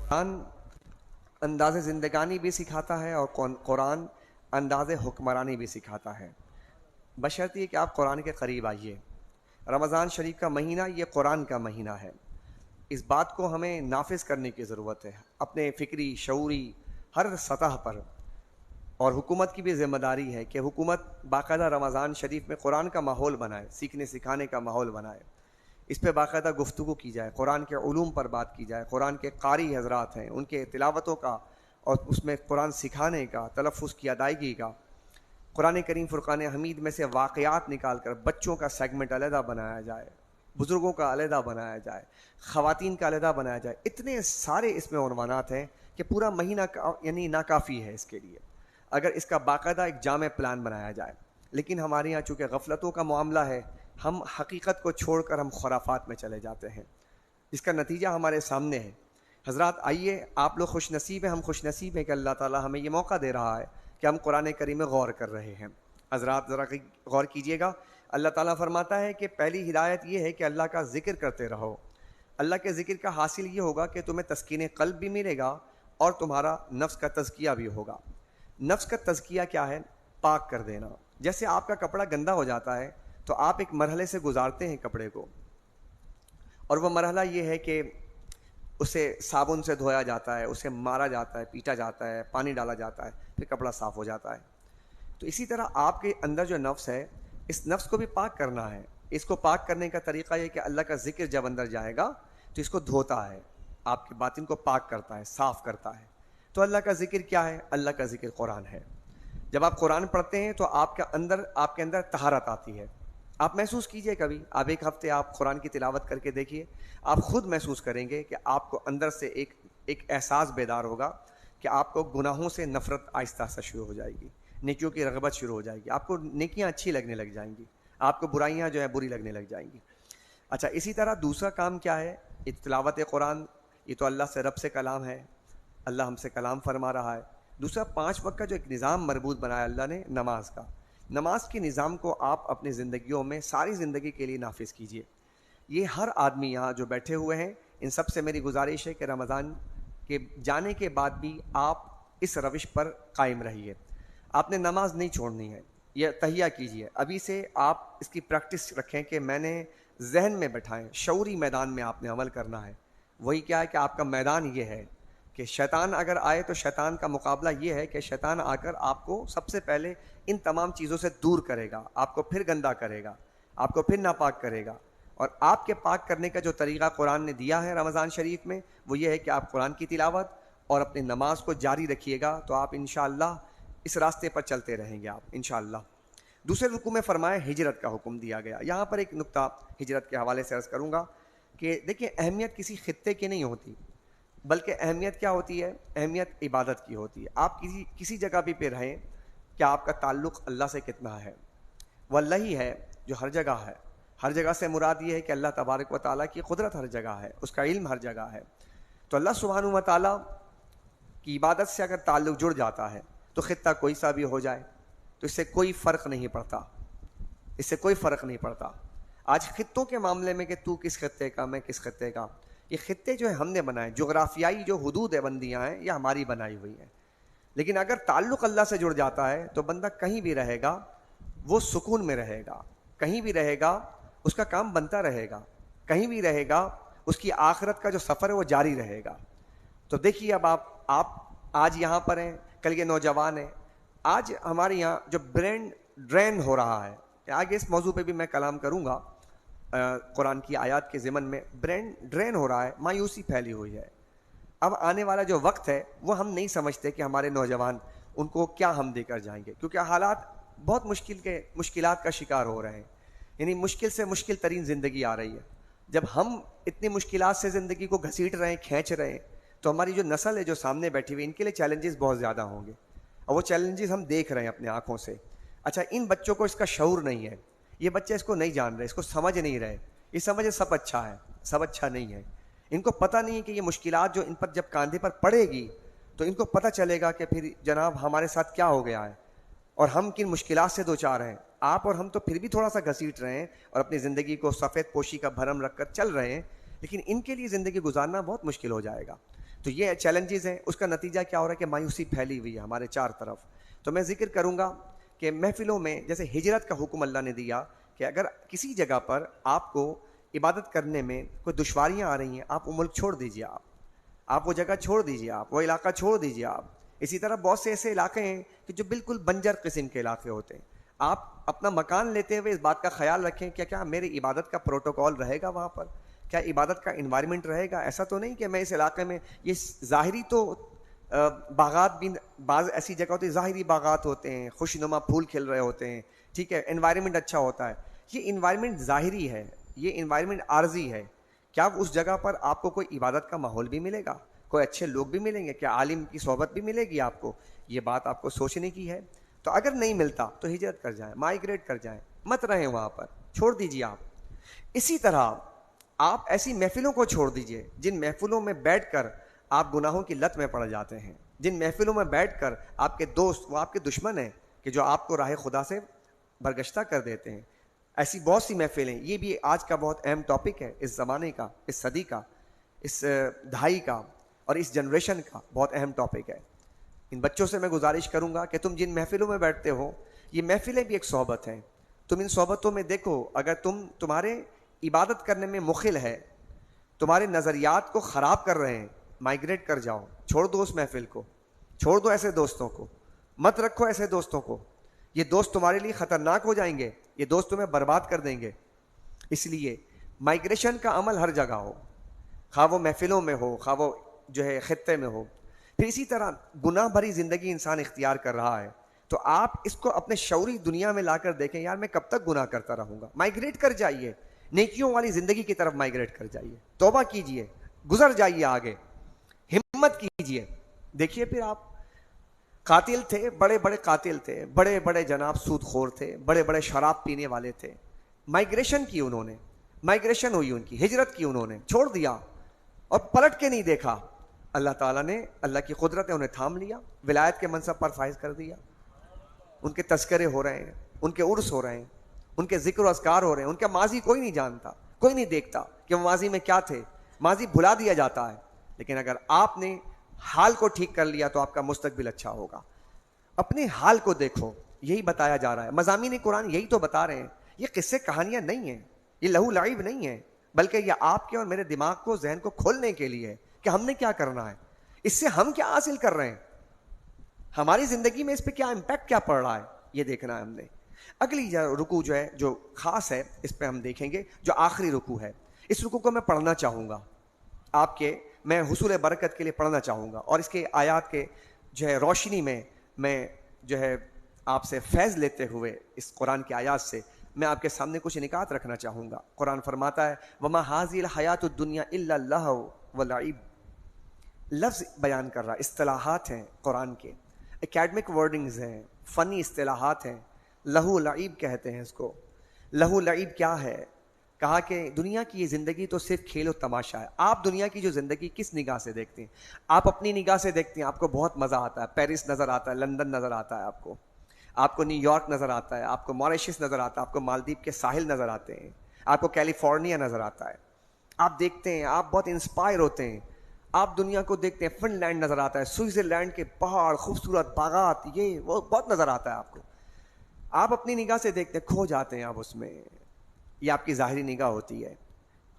قرآن انداز زندگانی بھی سکھاتا ہے اور قرآن انداز حکمرانی بھی سکھاتا ہے، بشرط یہ کہ آپ قرآن کے قریب آئیے۔ رمضان شریف کا مہینہ یہ قرآن کا مہینہ ہے، اس بات کو ہمیں نافذ کرنے کی ضرورت ہے اپنے فکری شعوری ہر سطح پر، اور حکومت کی بھی ذمہ داری ہے کہ حکومت باقاعدہ رمضان شریف میں قرآن کا ماحول بنائے، سیکھنے سکھانے کا ماحول بنائے، اس پہ باقاعدہ گفتگو کی جائے، قرآن کے علوم پر بات کی جائے، قرآن کے قاری حضرات ہیں ان کے تلاوتوں کا اور اس میں قرآن سکھانے کا، تلفظ کی ادائیگی کا، قرآن کریم فرقان حمید میں سے واقعات نکال کر بچوں کا سیگمنٹ علیحدہ بنایا جائے، بزرگوں کا علیحدہ بنایا جائے، خواتین کا علیحدہ بنایا جائے۔ اتنے سارے اس میں عنوانات ہیں کہ پورا مہینہ یعنی ناکافی ہے اس کے لیے اگر اس کا باقاعدہ ایک جامع پلان بنایا جائے۔ لیکن ہمارے یہاں چونکہ غفلتوں کا معاملہ ہے، ہم حقیقت کو چھوڑ کر ہم خرافات میں چلے جاتے ہیں، جس کا نتیجہ ہمارے سامنے ہے۔ حضرات آئیے، آپ لوگ خوش نصیب ہیں، ہم خوش نصیب ہیں کہ اللہ تعالیٰ ہمیں یہ موقع دے رہا ہے کہ ہم قرآن کریم میں غور کر رہے ہیں۔ حضرات ذرا غور کیجئے گا، اللہ تعالیٰ فرماتا ہے کہ پہلی ہدایت یہ ہے کہ اللہ کا ذکر کرتے رہو۔ اللہ کے ذکر کا حاصل یہ ہوگا کہ تمہیں تسکین قلب بھی ملے گا اور تمہارا نفس کا تزکیہ بھی ہوگا۔ نفس کا تزکیہ کیا ہے؟ پاک کر دینا۔ جیسے آپ کا کپڑا گندا ہو جاتا ہے تو آپ ایک مرحلے سے گزارتے ہیں کپڑے کو، اور وہ مرحلہ یہ ہے کہ اسے صابن سے دھویا جاتا ہے، اسے مارا جاتا ہے، پیٹا جاتا ہے، پانی ڈالا جاتا ہے، پھر کپڑا صاف ہو جاتا ہے۔ تو اسی طرح آپ کے اندر جو نفس ہے، اس نفس کو بھی پاک کرنا ہے۔ اس کو پاک کرنے کا طریقہ یہ کہ اللہ کا ذکر جب اندر جائے گا تو اس کو دھوتا ہے، آپ کے باطن کو پاک کرتا ہے، صاف کرتا ہے۔ تو اللہ کا ذکر کیا ہے؟ اللہ کا ذکر قرآن ہے۔ جب آپ قرآن پڑھتے ہیں تو آپ کے اندر طہارت آتی ہے۔ آپ محسوس کیجئے، کبھی آپ ایک ہفتے آپ قرآن کی تلاوت کر کے دیکھیے، آپ خود محسوس کریں گے کہ آپ کو اندر سے ایک احساس بیدار ہوگا کہ آپ کو گناہوں سے نفرت آہستہ آہستہ شروع ہو جائے گی، نیکیوں کی رغبت شروع ہو جائے گی، آپ کو نیکیاں اچھی لگنے لگ جائیں گی، آپ کو برائیاں جو ہے بری لگنے لگ جائیں گی۔ اچھا، اسی طرح دوسرا کام کیا ہے؟ تلاوت قرآن، یہ تو اللہ سے رب سے کلام ہے، اللہ ہم سے کلام فرما رہا ہے۔ دوسرا 5 وقت کا جو ایک نظام مربوط بنایا اللہ نے، نماز کا، نماز کے نظام کو آپ اپنی زندگیوں میں ساری زندگی کے لیے نافذ کیجئے۔ یہ ہر آدمی یہاں جو بیٹھے ہوئے ہیں، ان سب سے میری گزارش ہے کہ رمضان کے جانے کے بعد بھی آپ اس روش پر قائم رہیے۔ آپ نے نماز نہیں چھوڑنی ہے، یہ تہیہ کیجئے، ابھی سے آپ اس کی پریکٹس رکھیں کہ میں نے ذہن میں بٹھائیں، شعوری میدان میں آپ نے عمل کرنا ہے۔ وہی کیا ہے کہ آپ کا میدان یہ ہے کہ شیطان اگر آئے تو شیطان کا مقابلہ یہ ہے کہ شیطان آ کر آپ کو سب سے پہلے ان تمام چیزوں سے دور کرے گا، آپ کو پھر گندا کرے گا، آپ کو پھر ناپاک کرے گا۔ اور آپ کے پاک کرنے کا جو طریقہ قرآن نے دیا ہے رمضان شریف میں، وہ یہ ہے کہ آپ قرآن کی تلاوت اور اپنی نماز کو جاری رکھیے گا، تو آپ انشاءاللہ اس راستے پر چلتے رہیں گے آپ انشاءاللہ۔ دوسرے رکوع میں فرمایا ہجرت کا حکم دیا گیا۔ یہاں پر ایک نقطہ ہجرت کے حوالے سے عرض کروں گا کہ دیکھیں، اہمیت کسی خطے کی نہیں ہوتی، بلکہ اہمیت کیا ہوتی ہے؟ اہمیت عبادت کی ہوتی ہے۔ آپ کسی جگہ بھی پہ رہیں، کیا آپ کا تعلق اللہ سے کتنا ہے؟ وہ اللہ ہی ہے جو ہر جگہ ہے۔ ہر جگہ سے مراد یہ ہے کہ اللہ تبارک و تعالیٰ کی قدرت ہر جگہ ہے، اس کا علم ہر جگہ ہے۔ تو اللہ سبحانہ و تعالیٰ کی عبادت سے اگر تعلق جڑ جاتا ہے تو خطہ کوئی سا بھی ہو جائے تو اس سے کوئی فرق نہیں پڑتا، اس سے کوئی فرق نہیں پڑتا۔ آج خطوں کے معاملے میں کہ تو کس خطے کا، میں کس خطے کا، یہ خطے جو ہے ہم نے بنائے، جغرافیائی جو حدود بندیاں ہیں یہ ہماری بنائی ہوئی ہیں۔ لیکن اگر تعلق اللہ سے جڑ جاتا ہے تو بندہ کہیں بھی رہے گا وہ سکون میں رہے گا، کہیں بھی رہے گا اس کا کام بنتا رہے گا، کہیں بھی رہے گا اس کی آخرت کا جو سفر ہے وہ جاری رہے گا۔ تو دیکھیے، اب آپ آج یہاں پر ہیں، کل یہ نوجوان ہیں، آج ہمارے یہاں جو برین ڈرین ہو رہا ہے، آگے اس موضوع پہ بھی میں کلام کروں گا، قرآن کی آیات کے ضمن میں برین ڈرین ہو رہا ہے، مایوسی پھیلی ہوئی ہے۔ اب آنے والا جو وقت ہے وہ ہم نہیں سمجھتے کہ ہمارے نوجوان ان کو کیا ہم دے کر جائیں گے، کیونکہ حالات بہت مشکلات کا شکار ہو رہے ہیں، یعنی مشکل سے مشکل ترین زندگی آ رہی ہے۔ جب ہم اتنی مشکلات سے زندگی کو گھسیٹ رہے ہیں، کھینچ رہے ہیں، تو ہماری جو نسل ہے جو سامنے بیٹھی ہوئی، ان کے لیے چیلنجز بہت زیادہ ہوں گے، اور وہ چیلنجز ہم دیکھ رہے ہیں اپنے آنکھوں سے۔ اچھا، ان بچوں کو اس کا شعور نہیں ہے، یہ بچے اس کو نہیں جان رہے، اس کو سمجھ نہیں رہے، یہ سمجھے سب اچھا ہے، سب اچھا نہیں ہے۔ ان کو پتہ نہیں ہے کہ یہ مشکلات جو ان پر جب کاندھے پر پڑے گی تو ان کو پتہ چلے گا کہ پھر جناب ہمارے ساتھ کیا ہو گیا ہے اور ہم کن مشکلات سے دوچار ہیں۔ آپ اور ہم تو پھر بھی تھوڑا سا گھسیٹ رہے ہیں اور اپنی زندگی کو سفید پوشی کا بھرم رکھ کر چل رہے ہیں، لیکن ان کے لیے زندگی گزارنا بہت مشکل ہو جائے گا۔ تو یہ چیلنجز ہیں. اس کا نتیجہ کیا ہو رہا ہے کہ مایوسی پھیلی ہوئی ہے ہمارے چار طرف. تو میں ذکر کروں گا کہ محفلوں میں جیسے ہجرت کا حکم اللہ نے دیا کہ اگر کسی جگہ پر آپ کو عبادت کرنے میں کوئی دشواریاں آ رہی ہیں, آپ وہ ملک چھوڑ دیجیے, آپ وہ جگہ چھوڑ دیجیے, آپ وہ علاقہ چھوڑ دیجیے آپ. اسی طرح بہت سے ایسے علاقے ہیں کہ جو بالکل بنجر قسم کے علاقے ہوتے ہیں. آپ اپنا مکان لیتے ہوئے اس بات کا خیال رکھیں کہ کیا میری عبادت کا پروٹوکول رہے گا وہاں پر, کیا عبادت کا انوائرمنٹ رہے گا. ایسا تو نہیں کہ میں اس علاقے میں, یہ ظاہری تو باغات بھی بعض ایسی جگہ ہوتی ہے, ظاہری باغات ہوتے ہیں, خوش نما پھول کھل رہے ہوتے ہیں, ٹھیک ہے, انوائرمنٹ اچھا ہوتا ہے. یہ انوائرمنٹ ظاہری ہے, یہ انوائرمنٹ عارضی ہے. کیا اس جگہ پر آپ کو کوئی عبادت کا ماحول بھی ملے گا, کوئی اچھے لوگ بھی ملیں گے, کیا عالم کی صحبت بھی ملے گی آپ کو؟ یہ بات آپ کو سوچنے کی ہے. تو اگر نہیں ملتا تو ہجرت کر جائیں, مائیگریٹ کر جائیں, مت رہیں وہاں پر, چھوڑ دیجیے آپ. اسی طرح آپ ایسی محفلوں کو چھوڑ دیجیے جن محفلوں میں بیٹھ کر آپ گناہوں کی لت میں پڑ جاتے ہیں, جن محفلوں میں بیٹھ کر آپ کے دوست وہ آپ کے دشمن ہیں کہ جو آپ کو راہ خدا سے برگشتہ کر دیتے ہیں. ایسی بہت سی محفلیں, یہ بھی آج کا بہت اہم ٹاپک ہے, اس زمانے کا, اس صدی کا, اس دہائی کا اور اس جنریشن کا بہت اہم ٹاپک ہے. ان بچوں سے میں گزارش کروں گا کہ تم جن محفلوں میں بیٹھتے ہو, یہ محفلیں بھی ایک صحبت ہیں. تم ان صحبتوں میں دیکھو, اگر تمہارے عبادت کرنے میں مخل ہے, تمہارے نظریات کو خراب کر رہے ہیں, مائیگریٹ کر جاؤ, چھوڑ دو اس محفل کو, چھوڑ دو ایسے دوستوں کو, مت رکھو ایسے دوستوں کو. یہ دوست تمہارے لیے خطرناک ہو جائیں گے, یہ دوست تمہیں برباد کر دیں گے. اس لیے مائیگریشن کا عمل ہر جگہ ہو, خواہ وہ محفلوں میں ہو, خواہ وہ جو ہے خطے میں ہو. پھر اسی طرح گناہ بھری زندگی انسان اختیار کر رہا ہے, تو آپ اس کو اپنے شعوری دنیا میں لا کر دیکھیں, یار میں کب تک گناہ کرتا رہوں گا. مائیگریٹ کر جائیے, نیکیوں والی زندگی کی طرف مائیگریٹ کر جائیے, توبہ کیجئے, گزر جائیے آگے, ہمت کیجئے. دیکھیے پھر آپ قاتل تھے, بڑے بڑے قاتل تھے, بڑے بڑے جناب سود خور تھے, بڑے بڑے شراب پینے والے تھے, مائیگریشن کی انہوں نے, مائیگریشن ہوئی ان کی, ہجرت کی انہوں نے, چھوڑ دیا اور پلٹ کے نہیں دیکھا. اللہ تعالیٰ نے, اللہ کی قدرت نے انہیں تھام لیا, ولایت کے منصب پر فائز کر دیا. ان کے تذکرے ہو رہے ہیں, ان کے عرس ہو رہے ہیں, ان کے ذکر و اذکار ہو رہے ہیں. ان کا ماضی کوئی نہیں جانتا, کوئی نہیں دیکھتا کہ وہ ماضی میں کیا تھے, ماضی بھلا دیا جاتا ہے. لیکن اگر آپ نے حال کو ٹھیک کر لیا تو آپ کا مستقبل اچھا ہوگا. اپنے حال کو دیکھو, یہی بتایا جا رہا ہے. مضامین قرآن یہی تو بتا رہے ہیں. یہ قصے کہانیاں نہیں ہیں, یہ لہو لعب نہیں ہے, بلکہ یہ آپ کے اور میرے دماغ کو, ذہن کو کھولنے کے لیے ہے کہ ہم نے کیا کرنا ہے, اس سے ہم کیا حاصل کر رہے ہیں, ہماری زندگی میں اس پہ کیا امپیکٹ کیا پڑ رہا ہے, یہ دیکھنا ہے ہم نے. اگلی رکوع جو ہے, جو خاص ہے, اس پہ ہم دیکھیں گے, جو آخری رکوع ہے. اس رکوع کو میں پڑھنا چاہوں گا آپ کے, میں حصول برکت کے لیے پڑھنا چاہوں گا, اور اس کے آیات کے جو ہے روشنی میں جو ہے آپ سے فیض لیتے ہوئے اس قرآن کی آیات سے میں آپ کے سامنے کچھ نکات رکھنا چاہوں گا. قرآن فرماتا ہے وَمَا هَٰذِهِ الْحَيَاةُ الدُّنْيَا إِلَّا اللَّهُ وَلَعِبٌ. لفظ بیان کر رہا, اصطلاحات ہیں قرآن کے, اکیڈمک ورڈنگز ہیں, فنی اصطلاحات ہیں. لہو لعب کہتے ہیں اس کو. لہو لعب کیا ہے؟ کہا کہ دنیا کی یہ زندگی تو صرف کھیل و تماشا ہے. آپ دنیا کی جو زندگی کس نگاہ سے دیکھتے ہیں؟ آپ اپنی نگاہ سے دیکھتے ہیں, آپ کو بہت مزہ آتا ہے, پیرس نظر آتا ہے, لندن نظر آتا ہے, آپ کو نیو یارک نظر آتا ہے, آپ کو ماریشس نظر آتا ہے, آپ کو مالدیپ کے ساحل نظر آتے ہیں, آپ کو کیلیفورنیا نظر آتا ہے. آپ دیکھتے ہیں, آپ بہت انسپائر ہوتے ہیں, آپ دنیا کو دیکھتے ہیں, فن لینڈ نظر آتا ہے, سوئٹزرلینڈ کے پہاڑ, خوبصورت باغات, یہ وہ بہت نظر آتا ہے آپ کو. آپ اپنی نگاہ سے دیکھتے ہیں, کھو جاتے ہیں آپ اس میں. یہ آپ کی ظاہری نگاہ ہوتی ہے.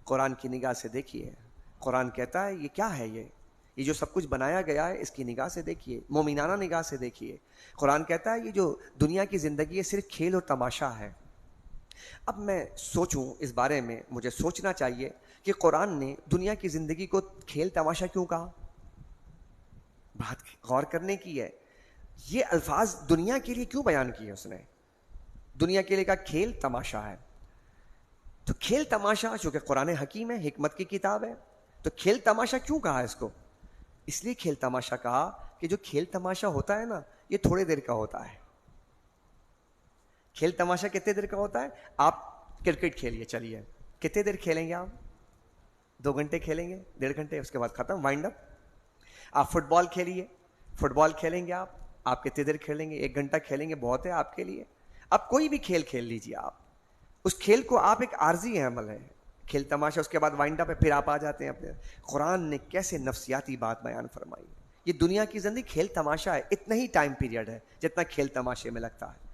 قرآن کی نگاہ سے دیکھیے. قرآن کہتا ہے یہ کیا ہے, یہ جو سب کچھ بنایا گیا ہے اس کی نگاہ سے دیکھیے, مومنانہ نگاہ سے دیکھیے. قرآن کہتا ہے یہ جو دنیا کی زندگی ہے صرف کھیل اور تماشا ہے. اب میں سوچوں اس بارے میں, مجھے سوچنا چاہیے کہ قرآن نے دنیا کی زندگی کو کھیل تماشا کیوں کہا. بات غور کرنے کی ہے. یہ الفاظ دنیا کے لیے کیوں بیان کیے اس نے؟ دنیا کے لیے کہا کھیل تماشا ہے. تو کھیل تماشا, چونکہ قرآن حکیم ہے, حکمت کی کتاب ہے, تو کھیل تماشا کیوں کہا اس کو؟ اس لیے کھیل تماشا کہا کہ جو کھیل تماشا ہوتا ہے نا, یہ تھوڑے دیر کا ہوتا ہے. کھیل تماشا کتنے دیر کا ہوتا ہے؟ آپ کرکٹ کھیلیے, چلیے کتنے دیر کھیلیں گے آپ؟ 2 گھنٹے کھیلیں گے, 1.5 گھنٹے, اس کے بعد ختم, وائنڈ اپ. آپ فٹ بال کھیلیے, فٹ بال کھیلیں گے آپ کتنے دیر کھیلیں گے؟ 1 گھنٹہ کھیلیں گے, بہت ہے آپ کے لیے. آپ کوئی بھی کھیل کھیل لیجیے, آپ اس کھیل کو آپ ایک عارضی عمل ہے, کھیل تماشا، اس کے بعد وائنڈ اپ ہے، پھر آپ آ جاتے ہیں اپنے. قرآن نے کیسے نفسیاتی بات بیان فرمائی ہے. یہ دنیا کی زندگی کھیل تماشا ہے، اتنا ہی ٹائم پیریڈ ہے جتنا کھیل تماشے میں لگتا ہے.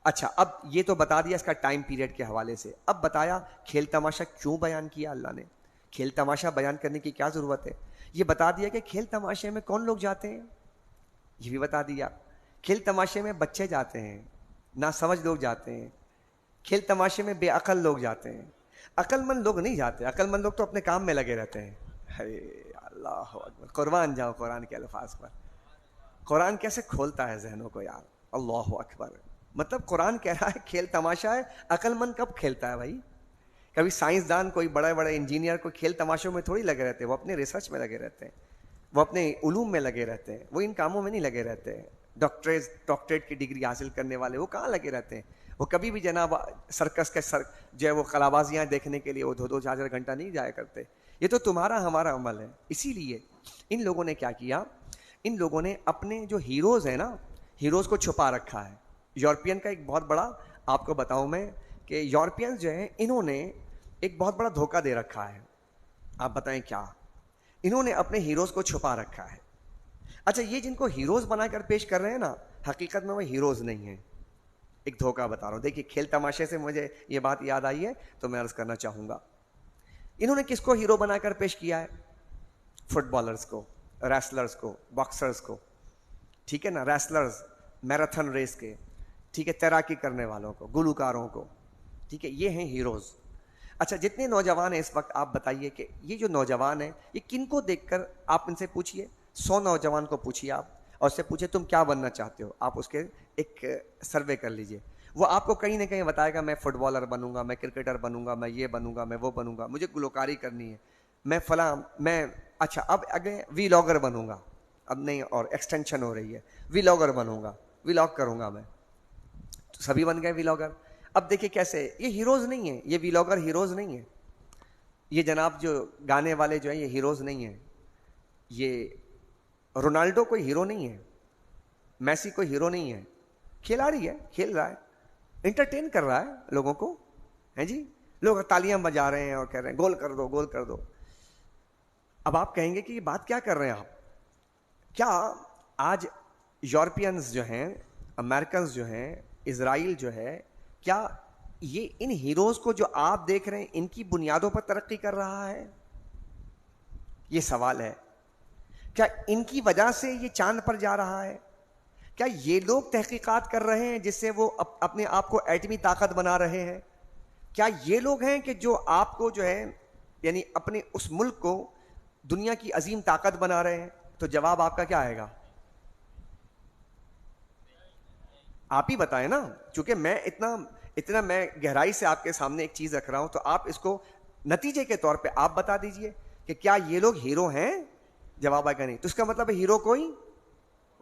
اچھا اب یہ تو بتا دیا اس کا ٹائم پیریڈ کے حوالے سے. اب بتایا کھیل تماشا کیوں بیان کیا اللہ نے، کھیل تماشا بیان کرنے کی کیا ضرورت ہے. یہ بتا دیا کہ کھیل تماشے میں کون لوگ جاتے ہیں، یہ بھی بتا دیا. کھیل تماشے میں بچے جاتے ہیں، ناسمجھ لوگ جاتے ہیں. کھیل تماشے میں بے عقل لوگ جاتے ہیں، عقل مند لوگ نہیں جاتے. عقل مند لوگ تو اپنے کام میں لگے رہتے ہیں. اللہ اکبر، قربان جاؤ قرآن کے الفاظ پر. قرآن کیسے کھولتا ہے ذہنوں کو یار. اللہ اکبر. مطلب قرآن کہہ رہا ہے کھیل تماشا ہے. عقل مند کب کھیلتا ہے بھائی؟ کبھی سائنسدان، کوئی بڑے بڑے انجینئر کوئی کھیل تماشوں میں تھوڑی لگے رہتے ہیں. وہ اپنے ریسرچ میں لگے رہتے ہیں، وہ اپنے علوم میں لگے رہتے ہیں، وہ ان کاموں میں نہیں لگے رہتے ہیں. ڈاکٹریٹ کی ڈگری حاصل کرنے والے وہ کہاں لگے رہتے ہیں؟ وہ کبھی بھی جناب سرکس کے جو ہے وہ قلابازیاں دیکھنے کے لیے وہ 2-4 گھنٹہ نہیں جایا کرتے. یہ تو تمہارا ہمارا عمل ہے. اسی لیے ان لوگوں نے کیا کیا، ان لوگوں نے اپنے جو ہیروز ہیں نا، ہیروز کو چھپا رکھا ہے. یورپین کا ایک بہت بڑا آپ کو بتاؤں میں کہ یورپینز جو ہیں انہوں نے ایک بہت بڑا دھوکہ دے رکھا ہے. آپ بتائیں کیا؟ انہوں نے اپنے ہیروز کو چھپا رکھا ہے. اچھا یہ جن کو ہیروز بنا کر پیش کر رہے ہیں نا، حقیقت میں وہ ہیروز نہیں ہیں. ایک دھوکہ بتا رہا ہوں. دیکھیے کھیل تماشے سے مجھے یہ بات یاد آئی ہے تو میں عرض کرنا چاہوں گا. انہوں نے کس کو ہیرو بنا کر پیش کیا ہے؟ فٹ بالرز کو، ریسلرز کو، باکسرز کو. ٹھیک ہے نا، ریسلرز میراتھن ریس کے، ٹھیک ہے، تیراکی کرنے والوں کو، گلوکاروں کو. ٹھیک ہے، یہ ہیں ہیروز. اچھا جتنے نوجوان ہیں اس وقت آپ بتائیے کہ یہ جو نوجوان ہیں یہ کن کو دیکھ کر، آپ ان سے پوچھئے 100 نوجوان کو پوچھئے آپ، اور اس سے پوچھے تم کیا بننا چاہتے ہو. آپ اس کے ایک سروے کر لیجئے. وہ آپ کو کہیں نہ کہیں بتائے گا میں فٹ بالر بنوں گا، میں کرکٹر بنوں گا، میں یہ بنوں گا، میں وہ بنوں گا، مجھے گلوکاری کرنی ہے، میں فلاں، میں اچھا اب اگلے ویلاگر بنوں گا. اب نہیں، اور ایکسٹینشن ہو رہی ہے، ویلاگر بنوں گا، ویلاگ کروں گا میں. تو سبھی بن گئے ویلاگر. اب دیکھیں کیسے، یہ ہیروز نہیں ہیں، یہ ویلاگر ہیروز نہیں ہیں. یہ جناب جو گانے والے جو ہیں یہ ہیروز نہیں ہیں. یہ رونالڈو کوئی ہیرو نہیں ہے، میسی کوئی ہیرو نہیں ہے. کھلاڑی ہے، کھیل رہا ہے، انٹرٹین کر رہا ہے لوگوں کو، ہیں جی. لوگ تالیاں بجا رہے ہیں اور کہہ رہے ہیں گول کر دو، گول کر دو. اب آپ کہیں گے کہ یہ بات کیا کر رہے ہیں آپ؟ کیا آج یورپینز جو ہیں، امریکنز جو ہیں، اسرائیل جو ہے، کیا یہ ان ہیروز کو جو آپ دیکھ رہے ہیں ان کی بنیادوں پر ترقی کر رہا ہے؟ یہ سوال ہے. کیا ان کی وجہ سے یہ چاند پر جا رہا ہے؟ کیا یہ لوگ تحقیقات کر رہے ہیں جس سے وہ اپنے آپ کو ایٹمی طاقت بنا رہے ہیں؟ کیا یہ لوگ ہیں کہ جو آپ کو جو ہے یعنی اپنے اس ملک کو دنیا کی عظیم طاقت بنا رہے ہیں؟ تو جواب آپ کا کیا آئے گا؟ آپ ہی بتائیں نا. چونکہ میں اتنا میں گہرائی سے آپ کے سامنے ایک چیز رکھ رہا ہوں تو آپ اس کو نتیجے کے طور پہ آپ بتا دیجئے کہ کیا یہ لوگ ہیرو ہیں؟ جواب آئے گا نہیں. تو اس کا مطلب ہے ہیرو کوئی،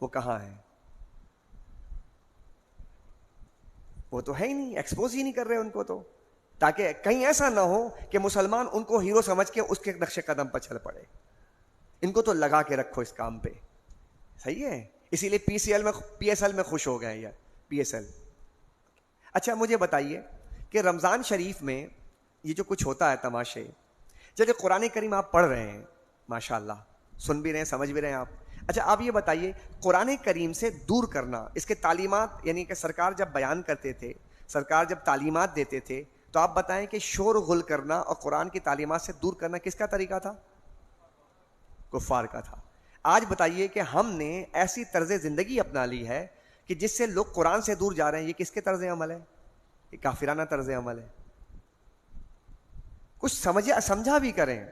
وہ کہاں ہے؟ وہ تو ہے ہی نہیں، ایکسپوز ہی نہیں کر رہے ان کو. تو تاکہ کہیں ایسا نہ ہو کہ مسلمان ان کو ہیرو سمجھ کے اس کے نقش قدم پر چل پڑے. ان کو تو لگا کے رکھو اس کام پہ. صحیح ہے. اسی لیے پی ایس ایل میں خوش ہو گئے یار، پی ایس ایل. اچھا مجھے بتائیے کہ رمضان شریف میں یہ جو کچھ ہوتا ہے تماشے، جب قرآن کریم آپ پڑھ رہے ہیں ماشاءاللہ، سن بھی رہے ہیں، سمجھ بھی رہے ہیں آپ. اچھا آپ یہ بتائیے قرآن کریم سے دور کرنا، اس کے تعلیمات، یعنی کہ سرکار جب بیان کرتے تھے، سرکار جب تعلیمات دیتے تھے، تو آپ بتائیں کہ شور غل کرنا اور قرآن کی تعلیمات سے دور کرنا کس کا طریقہ تھا؟ کفار کا تھا. آج بتائیے کہ ہم نے ایسی طرز زندگی اپنا لی ہے کہ جس سے لوگ قرآن سے دور جا رہے ہیں. یہ کس کے طرز عمل ہے؟ یہ کافرانہ طرز عمل ہے. کچھ سمجھا بھی کریں.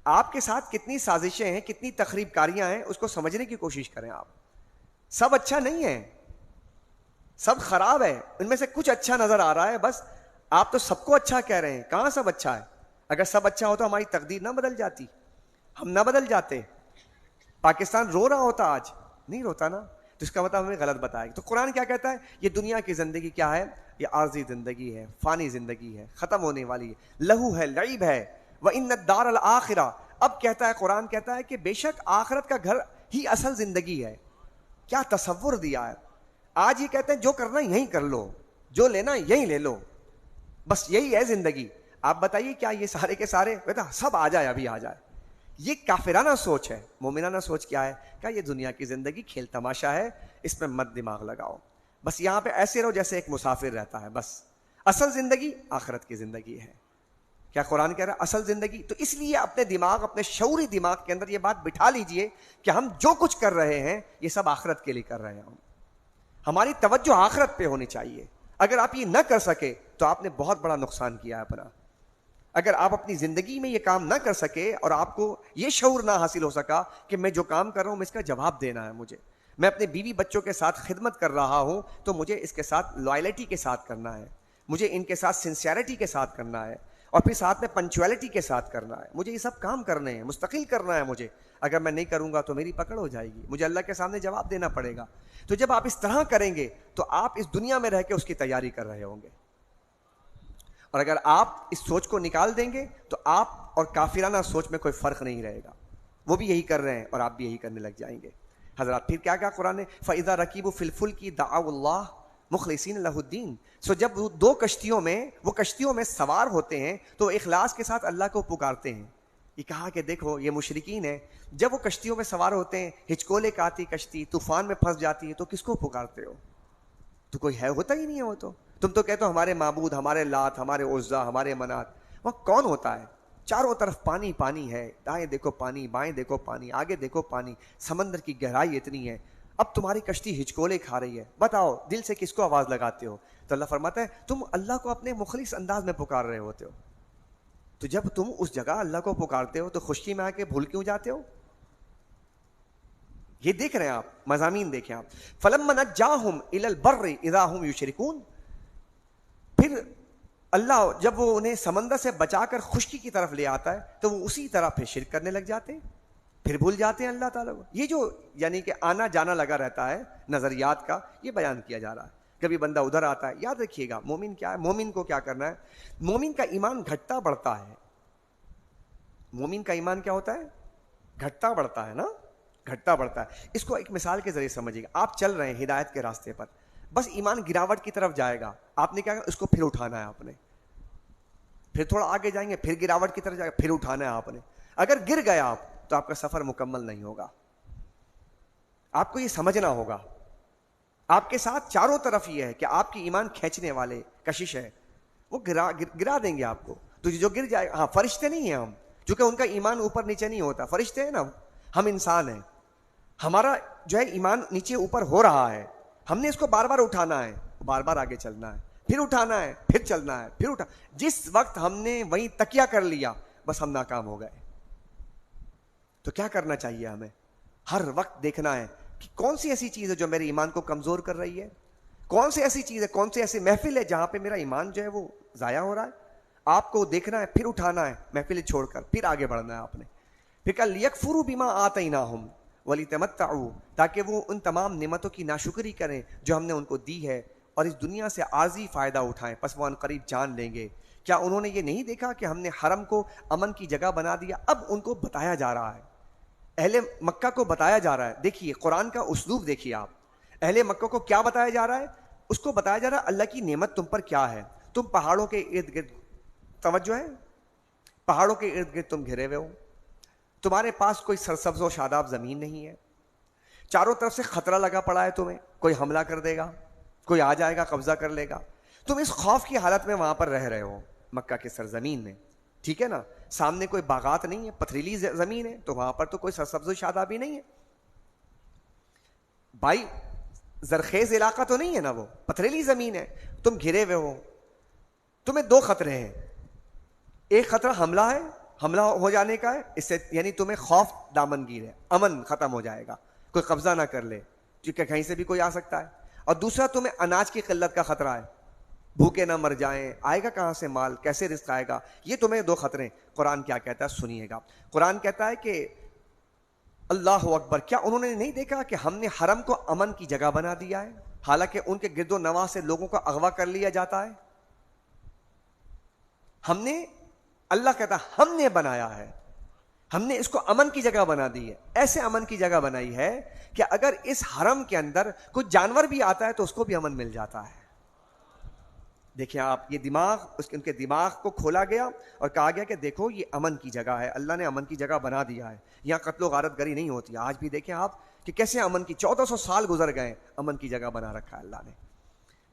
آپ کے ساتھ کتنی سازشیں ہیں، کتنی تخریب کاریاں ہیں، اس کو سمجھنے کی کوشش کریں. آپ سب اچھا نہیں ہے، سب خراب ہے، ان میں سے کچھ اچھا نظر آ رہا ہے. بس آپ تو سب کو اچھا کہہ رہے ہیں. کہاں سب اچھا ہے؟ اگر سب اچھا ہوتا ہماری تقدیر نہ بدل جاتی، ہم نہ بدل جاتے. پاکستان رو رہا ہوتا، آج نہیں روتا نا. تو اس کا مطلب ہمیں غلط بتایا. تو قرآن کیا کہتا ہے؟ یہ دنیا کی زندگی کیا ہے؟ یہ عارضی زندگی ہے، فانی زندگی ہے، ختم ہونے والی ہے، لہو ہے، لعب ہے. وَإِنَّ الدَّارَ الْآخِرَةَ. اب کہتا ہے قرآن کہتا ہے کہ بے شک آخرت کا گھر ہی اصل زندگی ہے. کیا تصور دیا ہے. آج یہ کہتے ہیں جو کرنا یہیں کر لو، جو لینا یہیں لے لو، بس یہی ہے زندگی. آپ بتائیے کیا یہ سارے کے سارے بیٹا سب آ جائے ابھی آ جائے؟ یہ کافرانہ سوچ ہے. مومنانہ سوچ کیا ہے؟ کیا یہ دنیا کی زندگی کھیل تماشا ہے، اس میں مت دماغ لگاؤ، بس یہاں پہ ایسے رہو جیسے ایک مسافر رہتا ہے. بس اصل زندگی آخرت کی زندگی ہے. کیا قرآن کہہ رہا ہے؟ اصل زندگی. تو اس لیے اپنے دماغ، اپنے شعوری دماغ کے اندر یہ بات بٹھا لیجئے کہ ہم جو کچھ کر رہے ہیں یہ سب آخرت کے لیے کر رہے ہیں. ہماری توجہ آخرت پہ ہونی چاہیے. اگر آپ یہ نہ کر سکے تو آپ نے بہت بڑا نقصان کیا ہے اپنا. اگر آپ اپنی زندگی میں یہ کام نہ کر سکے اور آپ کو یہ شعور نہ حاصل ہو سکا کہ میں جو کام کر رہا ہوں میں اس کا جواب دینا ہے، مجھے، میں اپنے بیوی بچوں کے ساتھ خدمت کر رہا ہوں تو مجھے اس کے ساتھ لائلٹی کے ساتھ کرنا ہے، مجھے ان کے ساتھ سنسیئرٹی کے ساتھ کرنا ہے، اور پھر ساتھ میں پنچویلٹی کے ساتھ کرنا ہے. مجھے یہ سب کام کرنے ہیں، مستقل کرنا ہے مجھے. اگر میں نہیں کروں گا تو میری پکڑ ہو جائے گی، مجھے اللہ کے سامنے جواب دینا پڑے گا. تو جب آپ اس طرح کریں گے تو آپ اس دنیا میں رہ کے اس کی تیاری کر رہے ہوں گے. اور اگر آپ اس سوچ کو نکال دیں گے تو آپ اور کافرانہ سوچ میں کوئی فرق نہیں رہے گا. وہ بھی یہی کر رہے ہیں اور آپ بھی یہی کرنے لگ جائیں گے. حضرات پھر کیا کہا قرآن نے؟ فَإِذَا رَكِبُوا فِي الْفُلْكِ دَعَوُا اللَّهَ مُخْلِصِينَ لَهُ الدِّينَ. سو جب وہ دو کشتیوں میں سوار ہوتے ہیں تو اخلاص کے ساتھ اللہ کو پکارتے ہیں. یہ کہا کہ دیکھو یہ مشرکین ہیں، جب وہ کشتیوں میں سوار ہوتے ہیں، ہچکولے کا آتی کشتی طوفان میں پھنس جاتی ہے تو کس کو پکارتے ہو؟ تو کوئی ہے، ہوتا ہی نہیں ہے. وہ تو تم تو کہتے ہو ہمارے معبود، ہمارے لات، ہمارے عزا، ہمارے منات. وہاں کون ہوتا ہے؟ چاروں طرف پانی پانی ہے، دائیں دیکھو پانی، بائیں دیکھو پانی، آگے دیکھو پانی، سمندر کی گہرائی اتنی ہے. اب تمہاری کشتی ہچکولے کھا رہی ہے، بتاؤ دل سے کس کو آواز لگاتے ہو؟ تو اللہ فرماتا ہے تم اللہ کو اپنے مخلص انداز میں پکار رہے ہوتے ہو. تو جب تم اس جگہ اللہ کو پکارتے ہو تو خشکی میں آ کے بھول کیوں جاتے ہو؟ یہ دیکھ رہے ہیں آپ، مضامین دیکھیں آپ. فَلَمَّا نَجَّاهُمْ إِلَى الْبَرِّ إِذَا هُمْ يُشْرِكُونَ. پھر اللہ جب وہ انہیں سمندر سے بچا کر خشکی کی طرف لے آتا ہے تو وہ اسی طرح پھر شرک کرنے لگ جاتے ہیں، پھر بھول جاتے ہیں اللہ تعالیٰ کو. یہ جو یعنی کہ آنا جانا لگا رہتا ہے نظریات کا، یہ بیان کیا جا رہا ہے. کبھی بندہ ادھر آتا ہے. یاد رکھیے گا مومن کیا ہے، مومن کو کیا کرنا ہے. مومن کا ایمان گھٹتا بڑھتا ہے. مومن کا ایمان کیا ہوتا ہے؟ گھٹتا بڑھتا ہے نا، گھٹتا بڑھتا ہے. اس کو ایک مثال کے ذریعے سمجھیے گا. آپ چل رہے ہیں ہدایت کے راستے پر، بس ایمان گراوٹ کی طرف جائے گا، آپ نے کیا کہا؟ اس کو پھر اٹھانا ہے آپ نے. پھر تھوڑا آگے جائیں گے، پھر گراوٹ کی طرف جائے گا، پھر اٹھانا ہے آپ نے. اگر گر گیا آپ تو آپ کا سفر مکمل نہیں ہوگا. آپ کو یہ سمجھنا ہوگا. آپ کے ساتھ چاروں طرف یہ ہے کہ آپ کی ایمان کھینچنے والے کشش ہے، وہ گرا دیں گے آپ کو. تو جو گر جائے، ہاں فرشتے نہیں ہیں ہم، چونکہ ان کا ایمان اوپر نیچے نہیں ہوتا. فرشتے ہیں نا، ہم انسان ہیں. ہمارا جو ہے ایمان نیچے اوپر ہو رہا ہے، ہم نے اس کو بار بار اٹھانا ہے، بار بار آگے چلنا ہے، پھر اٹھانا ہے، پھر چلنا ہے، پھر اٹھا. جس وقت ہم نے وہیں تکیہ کر لیا بس ہم ناکام ہو گئے. تو کیا کرنا چاہیے ہمیں؟ ہر وقت دیکھنا ہے کہ کون سی ایسی چیز ہے جو میرے ایمان کو کمزور کر رہی ہے، کون سی ایسی چیز ہے، کون سی ایسی محفل ہے جہاں پہ میرا ایمان جو ہے وہ ضائع ہو رہا ہے. آپ کو دیکھنا ہے، پھر اٹھانا ہے، محفل چھوڑ کر پھر آگے بڑھنا ہے آپ نے. پھر کہا لیکفروا بما آتیناہم ولیتمتعوا، تاکہ وہ ان تمام نعمتوں کی ناشکری کریں جو ہم نے ان کو دی ہے اور اس دنیا سے عارضی فائدہ اٹھائیں، پس وہ ان قریب جان لیں گے. کیا انہوں نے یہ نہیں دیکھا کہ ہم نے حرم کو امن کی جگہ بنا دیا؟ اب ان کو بتایا جا رہا ہے، اہل مکہ کو بتایا جا رہا ہے. دیکھیے قرآن کا اسلوب دیکھیے آپ. اہل مکہ کو کیا بتایا جا رہا ہے؟ اس کو بتایا جا رہا ہے اللہ کی نعمت تم پر کیا ہے. تم پہاڑوں کے ارد گرد، توجہ ہے، پہاڑوں کے ارد گرد تم گھرے ہوئے ہو، تمہارے پاس کوئی سرسبز و شاداب زمین نہیں ہے، چاروں طرف سے خطرہ لگا پڑا ہے تمہیں، کوئی حملہ کر دے گا، کوئی آ جائے گا قبضہ کر لے گا. تم اس خوف کی حالت میں وہاں پر رہ رہے ہو مکہ کے سرزمین میں، ٹھیک ہے نا. سامنے کوئی باغات نہیں ہے، پتھریلی زمین ہے، تو وہاں پر تو کوئی سرسبز و شادابی نہیں ہے. بھائی زرخیز علاقہ تو نہیں ہے نا، وہ پتھریلی زمین ہے. تم گھرے ہوئے ہو، تمہیں دو خطرے ہیں. ایک خطرہ حملہ ہے، حملہ ہو جانے کا ہے، اس سے یعنی تمہیں خوف دامنگیر ہے، امن ختم ہو جائے گا، کوئی قبضہ نہ کر لے کیونکہ کہیں سے بھی کوئی آ سکتا ہے. اور دوسرا تمہیں اناج کی قلت کا خطرہ ہے، بھوکے نہ مر جائیں، آئے گا کہاں سے مال، کیسے رزق آئے گا. یہ تمہیں دو خطرے. قرآن کیا کہتا ہے سنیے گا. قرآن کہتا ہے کہ اللہ اکبر، کیا انہوں نے نہیں دیکھا کہ ہم نے حرم کو امن کی جگہ بنا دیا ہے، حالانکہ ان کے گرد و نواح سے لوگوں کو اغوا کر لیا جاتا ہے. ہم نے، اللہ کہتا ہے ہم نے بنایا ہے، ہم نے اس کو امن کی جگہ بنا دی ہے. ایسے امن کی جگہ بنائی ہے کہ اگر اس حرم کے اندر کوئی جانور بھی آتا ہے تو اس کو بھی امن مل جاتا ہے. دیکھیں آپ، یہ دماغ ان کے دماغ کو کھولا گیا اور کہا گیا کہ دیکھو یہ امن کی جگہ ہے، اللہ نے امن کی جگہ بنا دیا ہے، یہاں قتل و غارت گری نہیں ہوتی. آج بھی دیکھیں آپ کہ کیسے امن کی 1400 سال گزر گئے، امن کی جگہ بنا رکھا ہے اللہ نے.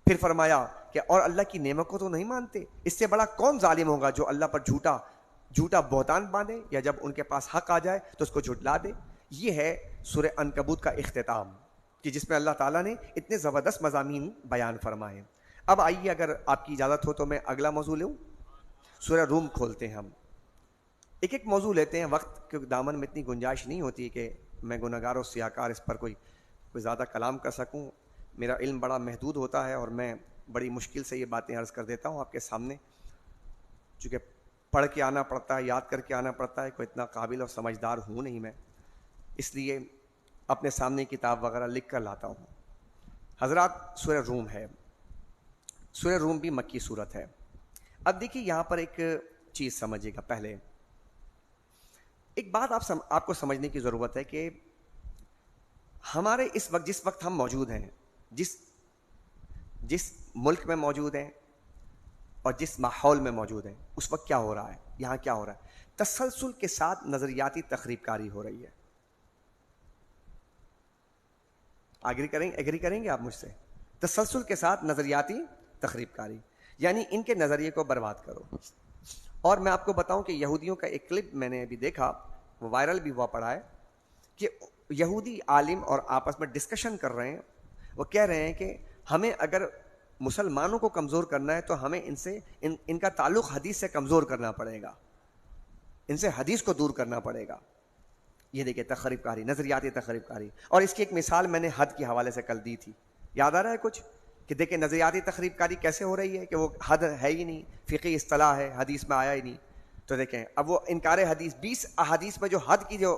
پھر فرمایا کہ اور اللہ کی نعمت کو تو نہیں مانتے، اس سے بڑا کون ظالم ہوگا جو اللہ پر جھوٹا بہتان باندھے، یا جب ان کے پاس حق آ جائے تو اس کو جھٹلا دے. یہ ہے سورہ عنکبوت کا اختتام کہ جس میں اللہ تعالیٰ نے اتنے زبردست مضامین بیان فرمائے. اب آئیے اگر آپ کی اجازت ہو تو میں اگلا موضوع لوں. سورہ روم کھولتے ہیں ہم، ایک ایک موضوع لیتے ہیں. وقت کے دامن میں اتنی گنجائش نہیں ہوتی کہ میں گنہگار و سیاکار اس پر کوئی زیادہ کلام کر سکوں. میرا علم بڑا محدود ہوتا ہے اور میں بڑی مشکل سے یہ باتیں عرض کر دیتا ہوں آپ کے سامنے، چونکہ پڑھ کے آنا پڑتا ہے، یاد کر کے آنا پڑتا ہے. کوئی اتنا قابل اور سمجھدار ہوں نہیں میں، اس لیے اپنے سامنے کتاب وغیرہ لکھ کر لاتا ہوں. حضرات سورہ روم ہے، سورہ روم بھی مکی صورت ہے. اب دیکھیے یہاں پر ایک چیز سمجھیے گا. پہلے ایک بات آپ کو سمجھنے کی ضرورت ہے کہ ہمارے اس وقت جس وقت ہم موجود ہیں، جس ملک میں موجود ہیں اور جس ماحول میں موجود ہیں، اس وقت کیا ہو رہا ہے؟ یہاں کیا ہو رہا ہے؟ تسلسل کے ساتھ نظریاتی تخریب کاری ہو رہی ہے. ایگری کریں گے آپ مجھ سے؟ تسلسل کے ساتھ نظریاتی تخریب کاری، یعنی ان کے نظریے کو برباد کرو. اور میں آپ کو بتاؤں کہ یہودیوں کا ایک کلپ میں نے ابھی دیکھا، وہ وائرل بھی ہوا پڑا ہے، کہ یہودی عالم اور آپس میں ڈسکشن کر رہے ہیں. وہ کہہ رہے ہیں کہ ہمیں اگر مسلمانوں کو کمزور کرنا ہے تو ہمیں ان کا تعلق حدیث سے کمزور کرنا پڑے گا، ان سے حدیث کو دور کرنا پڑے گا. یہ دیکھیں تخریب کاری، نظریاتی تخریب کاری. اور اس کی ایک مثال میں نے حد کے حوالے سے کل دی تھی، یاد آ رہا ہے کچھ؟ کہ دیکھیں نظریاتی تخریب کاری کیسے ہو رہی ہے کہ وہ حد ہے ہی نہیں، فقہی اصطلاح ہے، حدیث میں آیا ہی نہیں. تو دیکھیں اب وہ انکار حدیث، 20 احادیث میں جو حد کی جو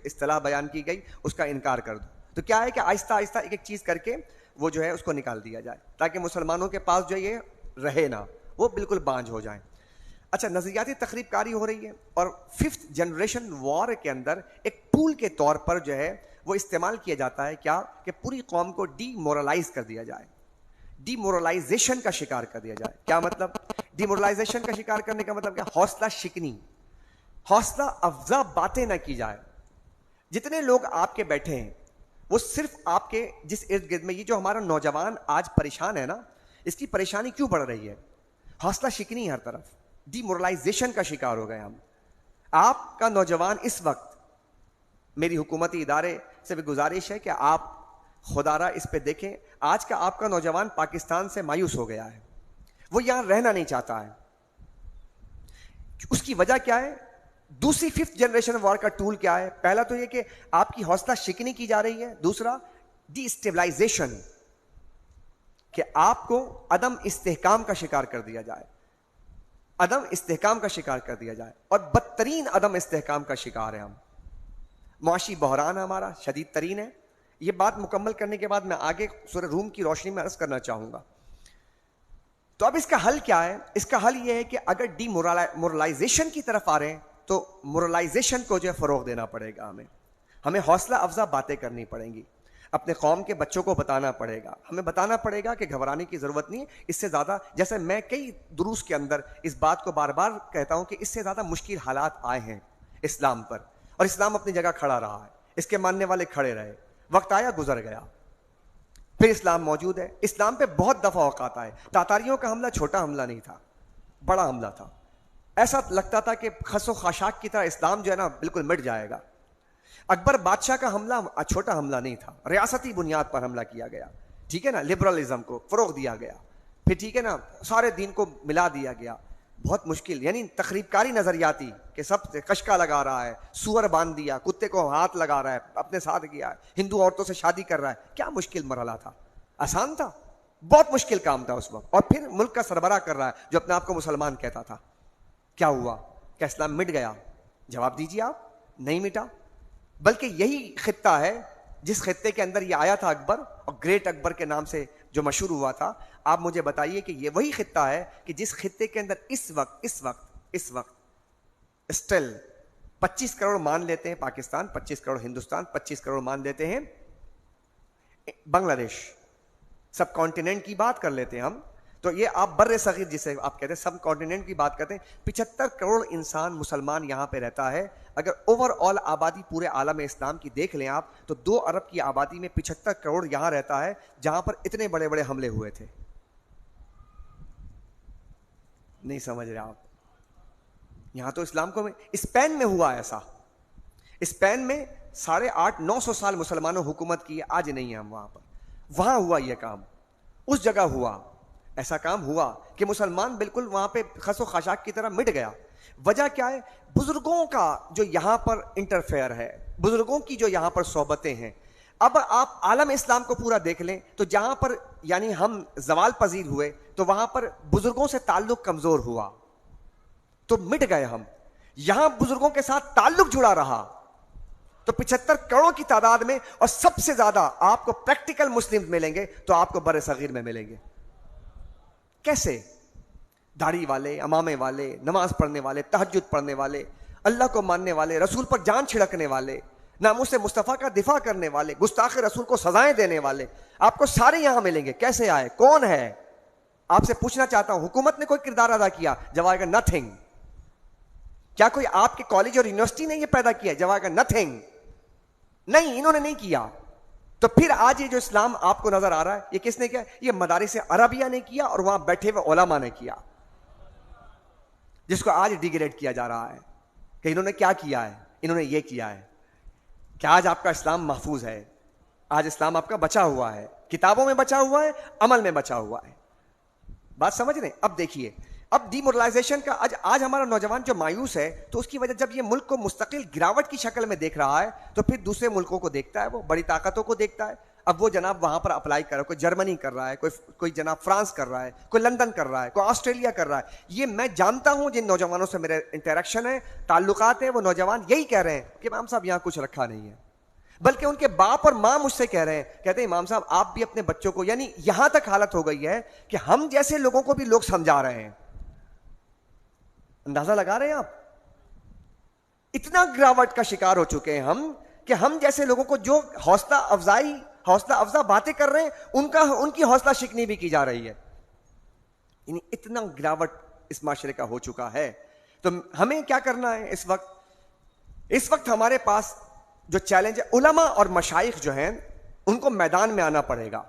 اصطلاح بیان کی گئی اس کا انکار کر دو. تو کیا ہے کہ آہستہ آہستہ ایک ایک چیز کر کے وہ جو ہے اس کو نکال دیا جائے تاکہ مسلمانوں کے پاس جو یہ رہے نہ، وہ بالکل بانجھ ہو جائیں. اچھا، نظریاتی تخریب کاری ہو رہی ہے اور 5th جنریشن وار کے اندر ایک ٹول کے طور پر جو ہے وہ استعمال کیا جاتا ہے. کیا کہ پوری قوم کو ڈی مورلائز کر دیا جائے، ڈی مورلائزیشن کا شکار کر دیا جائے. کیا مطلب ڈی مورلائزیشن کا شکار کرنے کا مطلب کیا؟ حوصلہ شکنی، حوصلہ افزا باتیں نہ کی جائے. جتنے لوگ آپ کے بیٹھے ہیں وہ صرف آپ کے جس ارد گرد میں، یہ جو ہمارا نوجوان آج پریشان ہے نا، اس کی پریشانی کیوں بڑھ رہی ہے؟ حوصلہ شکنی ہر طرف، ڈی مورلائزیشن کا شکار ہو گئے ہم. آپ کا نوجوان اس وقت، میری حکومتی ادارے سے بھی گزارش ہے کہ آپ خدا را اس پہ دیکھیں. آج کا آپ کا نوجوان پاکستان سے مایوس ہو گیا ہے، وہ یہاں رہنا نہیں چاہتا ہے. اس کی وجہ کیا ہے؟ دوسری 5th جنریشن وار کا ٹول کیا ہے؟ پہلا تو یہ کہ آپ کی حوصلہ شکنی کی جا رہی ہے، دوسرا ڈی اسٹیبلائزیشن، کہ آپ کو عدم استحکام کا شکار کر دیا جائے، عدم استحکام کا شکار کر دیا جائے. اور بدترین عدم استحکام کا شکار ہے ہم. معاشی بحران ہمارا شدید ترین ہے. یہ بات مکمل کرنے کے بعد میں آگے سورہ روم کی روشنی میں عرض کرنا چاہوں گا. تو اب اس کا حل کیا ہے؟ اس کا حل یہ ہے کہ اگر ڈی مورلائزیشن کی طرف آ رہے ہیں تو مورلائزیشن کو جو ہے فروغ دینا پڑے گا. ہمیں حوصلہ افزا باتیں کرنی پڑیں گی، اپنے قوم کے بچوں کو بتانا پڑے گا، ہمیں بتانا پڑے گا کہ گھبرانے کی ضرورت نہیں. اس سے زیادہ، جیسے میں کئی دروس کے اندر اس بات کو بار بار کہتا ہوں کہ اس سے زیادہ مشکل حالات آئے ہیں اسلام پر، اور اسلام اپنی جگہ کھڑا رہا ہے، اس کے ماننے والے کھڑے رہے. وقت آیا گزر گیا، پھر اسلام موجود ہے. اسلام پہ بہت دفعہ اوقات آئے. تاتاریوں کا حملہ چھوٹا حملہ نہیں تھا، بڑا حملہ تھا. ایسا لگتا تھا کہ خس و خاشاک کی طرح اسلام جو ہے نا بالکل مٹ جائے گا. اکبر بادشاہ کا حملہ چھوٹا حملہ نہیں تھا، ریاستی بنیاد پر حملہ کیا گیا، ٹھیک ہے نا، لبرلزم کو فروغ دیا گیا، پھر ٹھیک ہے نا سارے دین کو ملا دیا گیا. بہت مشکل، یعنی تخریب کاری نظریاتی کہ سب سے کشکا لگا رہا ہے، سور باندھ دیا، کتے کو ہاتھ لگا رہا ہے، اپنے ساتھ گیا ہے، ہندو عورتوں سے شادی کر رہا ہے. کیا مشکل مرحلہ تھا؟ آسان تھا؟ بہت مشکل کام تھا اس وقت. اور پھر ملک کا سربراہ کر رہا ہے جو اپنے آپ کو مسلمان کہتا تھا. کیا ہوا؟ کیا اسلام مٹ گیا؟ جواب دیجیے آپ. نہیں مٹا، بلکہ یہی خطہ ہے جس خطے کے اندر یہ آیا تھا اکبر، اور گریٹ اکبر کے نام سے جو مشہور ہوا تھا. آپ مجھے بتائیے کہ یہ وہی خطہ ہے کہ جس خطے کے اندر اس وقت اسٹل 25 کروڑ مان لیتے ہیں پاکستان، 25 کروڑ ہندوستان، 25 کروڑ مان لیتے ہیں بنگلہ دیش، سب کانٹیننٹ کی بات کر لیتے ہیں ہم، تو یہ آپ بر صغیر جسے آپ کہتے ہیں سب کانٹیننٹ کی بات کرتے ہیں, 75 کروڑ انسان مسلمان یہاں پہ رہتا ہے. اگر اوور آل آبادی پورے عالم اسلام کی دیکھ لیں آپ تو 2 ارب کی آبادی میں 75 کروڑ یہاں رہتا ہے, جہاں پر اتنے بڑے بڑے حملے ہوئے تھے. نہیں سمجھ رہے آپ؟ یہاں تو اسلام کو اسپین میں ہوا ایسا, اسپین میں 850-900 سال مسلمانوں حکومت کی, آج نہیں ہے ہم وہاں پر. وہاں ہوا یہ کام, اس جگہ ہوا ایسا کام ہوا کہ مسلمان بالکل وہاں پہ خس و خاشاک کی طرح مٹ گیا. وجہ کیا ہے؟ بزرگوں کا جو یہاں پر انٹرفیئر ہے, بزرگوں کی جو یہاں پر صحبتیں ہیں. اب آپ عالم اسلام کو پورا دیکھ لیں تو جہاں پر یعنی ہم زوال پذیر ہوئے تو وہاں پر بزرگوں سے تعلق کمزور ہوا تو مٹ گئے ہم. یہاں بزرگوں کے ساتھ تعلق جڑا رہا تو 75 کروڑ کی تعداد میں, اور سب سے زیادہ آپ کو پریکٹیکل مسلم ملیں گے تو آپ کو بر صغیر میں ملیں گے. کیسے؟ داڑھی والے, امامے والے, نماز پڑھنے والے, تہجد پڑھنے والے, اللہ کو ماننے والے, رسول پر جان چھڑکنے والے, ناموس مصطفیٰ کا دفاع کرنے والے, گستاخ رسول کو سزائیں دینے والے, آپ کو سارے یہاں ملیں گے. کیسے آئے؟ کون ہے؟ آپ سے پوچھنا چاہتا ہوں, حکومت نے کوئی کردار ادا کیا؟ جواب ہے نتھنگ. کیا کوئی آپ کے کالج اور یونیورسٹی نے یہ پیدا کیا؟ جواب ہے نتھنگ. نہیں, انہوں نے نہیں کیا. تو پھر آج یہ جو اسلام آپ کو نظر آ رہا ہے یہ کس نے کیا؟ یہ مدارس عربیہ نے کیا اور وہاں بیٹھے ہوئے علماء نے کیا, جس کو آج ڈیگریڈ کیا جا رہا ہے کہ انہوں نے کیا کیا ہے, انہوں نے یہ کیا ہے. کہ آج آپ کا اسلام محفوظ ہے, آج اسلام آپ کا بچا ہوا ہے, کتابوں میں بچا ہوا ہے, عمل میں بچا ہوا ہے. بات سمجھ رہے ہیں؟ اب دیکھیے, اب ڈی مورلائزیشن کا آج ہمارا نوجوان جو مایوس ہے تو اس کی وجہ جب یہ ملک کو مستقل گراوٹ کی شکل میں دیکھ رہا ہے تو پھر دوسرے ملکوں کو دیکھتا ہے, وہ بڑی طاقتوں کو دیکھتا ہے. اب وہ جناب وہاں پر اپلائی کر رہا ہے, کوئی جرمنی کر رہا ہے, کوئی جناب فرانس کر رہا ہے, کوئی لندن کر رہا ہے, کوئی آسٹریلیا کر رہا ہے. یہ میں جانتا ہوں, جن نوجوانوں سے میرے انٹریکشن ہے, تعلقات ہیں, وہ نوجوان یہی کہہ رہے ہیں کہ امام صاحب یہاں کچھ رکھا نہیں ہے. بلکہ ان کے باپ اور ماں مجھ سے کہہ رہے ہیں, کہتے ہیں امام صاحب آپ بھی اپنے بچوں کو, یعنی یہاں تک حالت ہو گئی ہے کہ ہم جیسے لوگوں کو بھی لوگ سمجھا رہے ہیں. اندازہ لگا رہے ہیں آپ؟ اتنا گراوٹ کا شکار ہو چکے ہیں ہم کہ ہم جیسے لوگوں کو جو حوصلہ افزا باتیں کر رہے ہیں ان کی حوصلہ شکنی بھی کی جا رہی ہے. یعنی اتنا گراوٹ اس معاشرے کا ہو چکا ہے. تو ہمیں کیا کرنا ہے اس وقت ہمارے پاس جو چیلنج ہے, علماء اور مشائخ جو ہیں ان کو میدان میں آنا پڑے گا.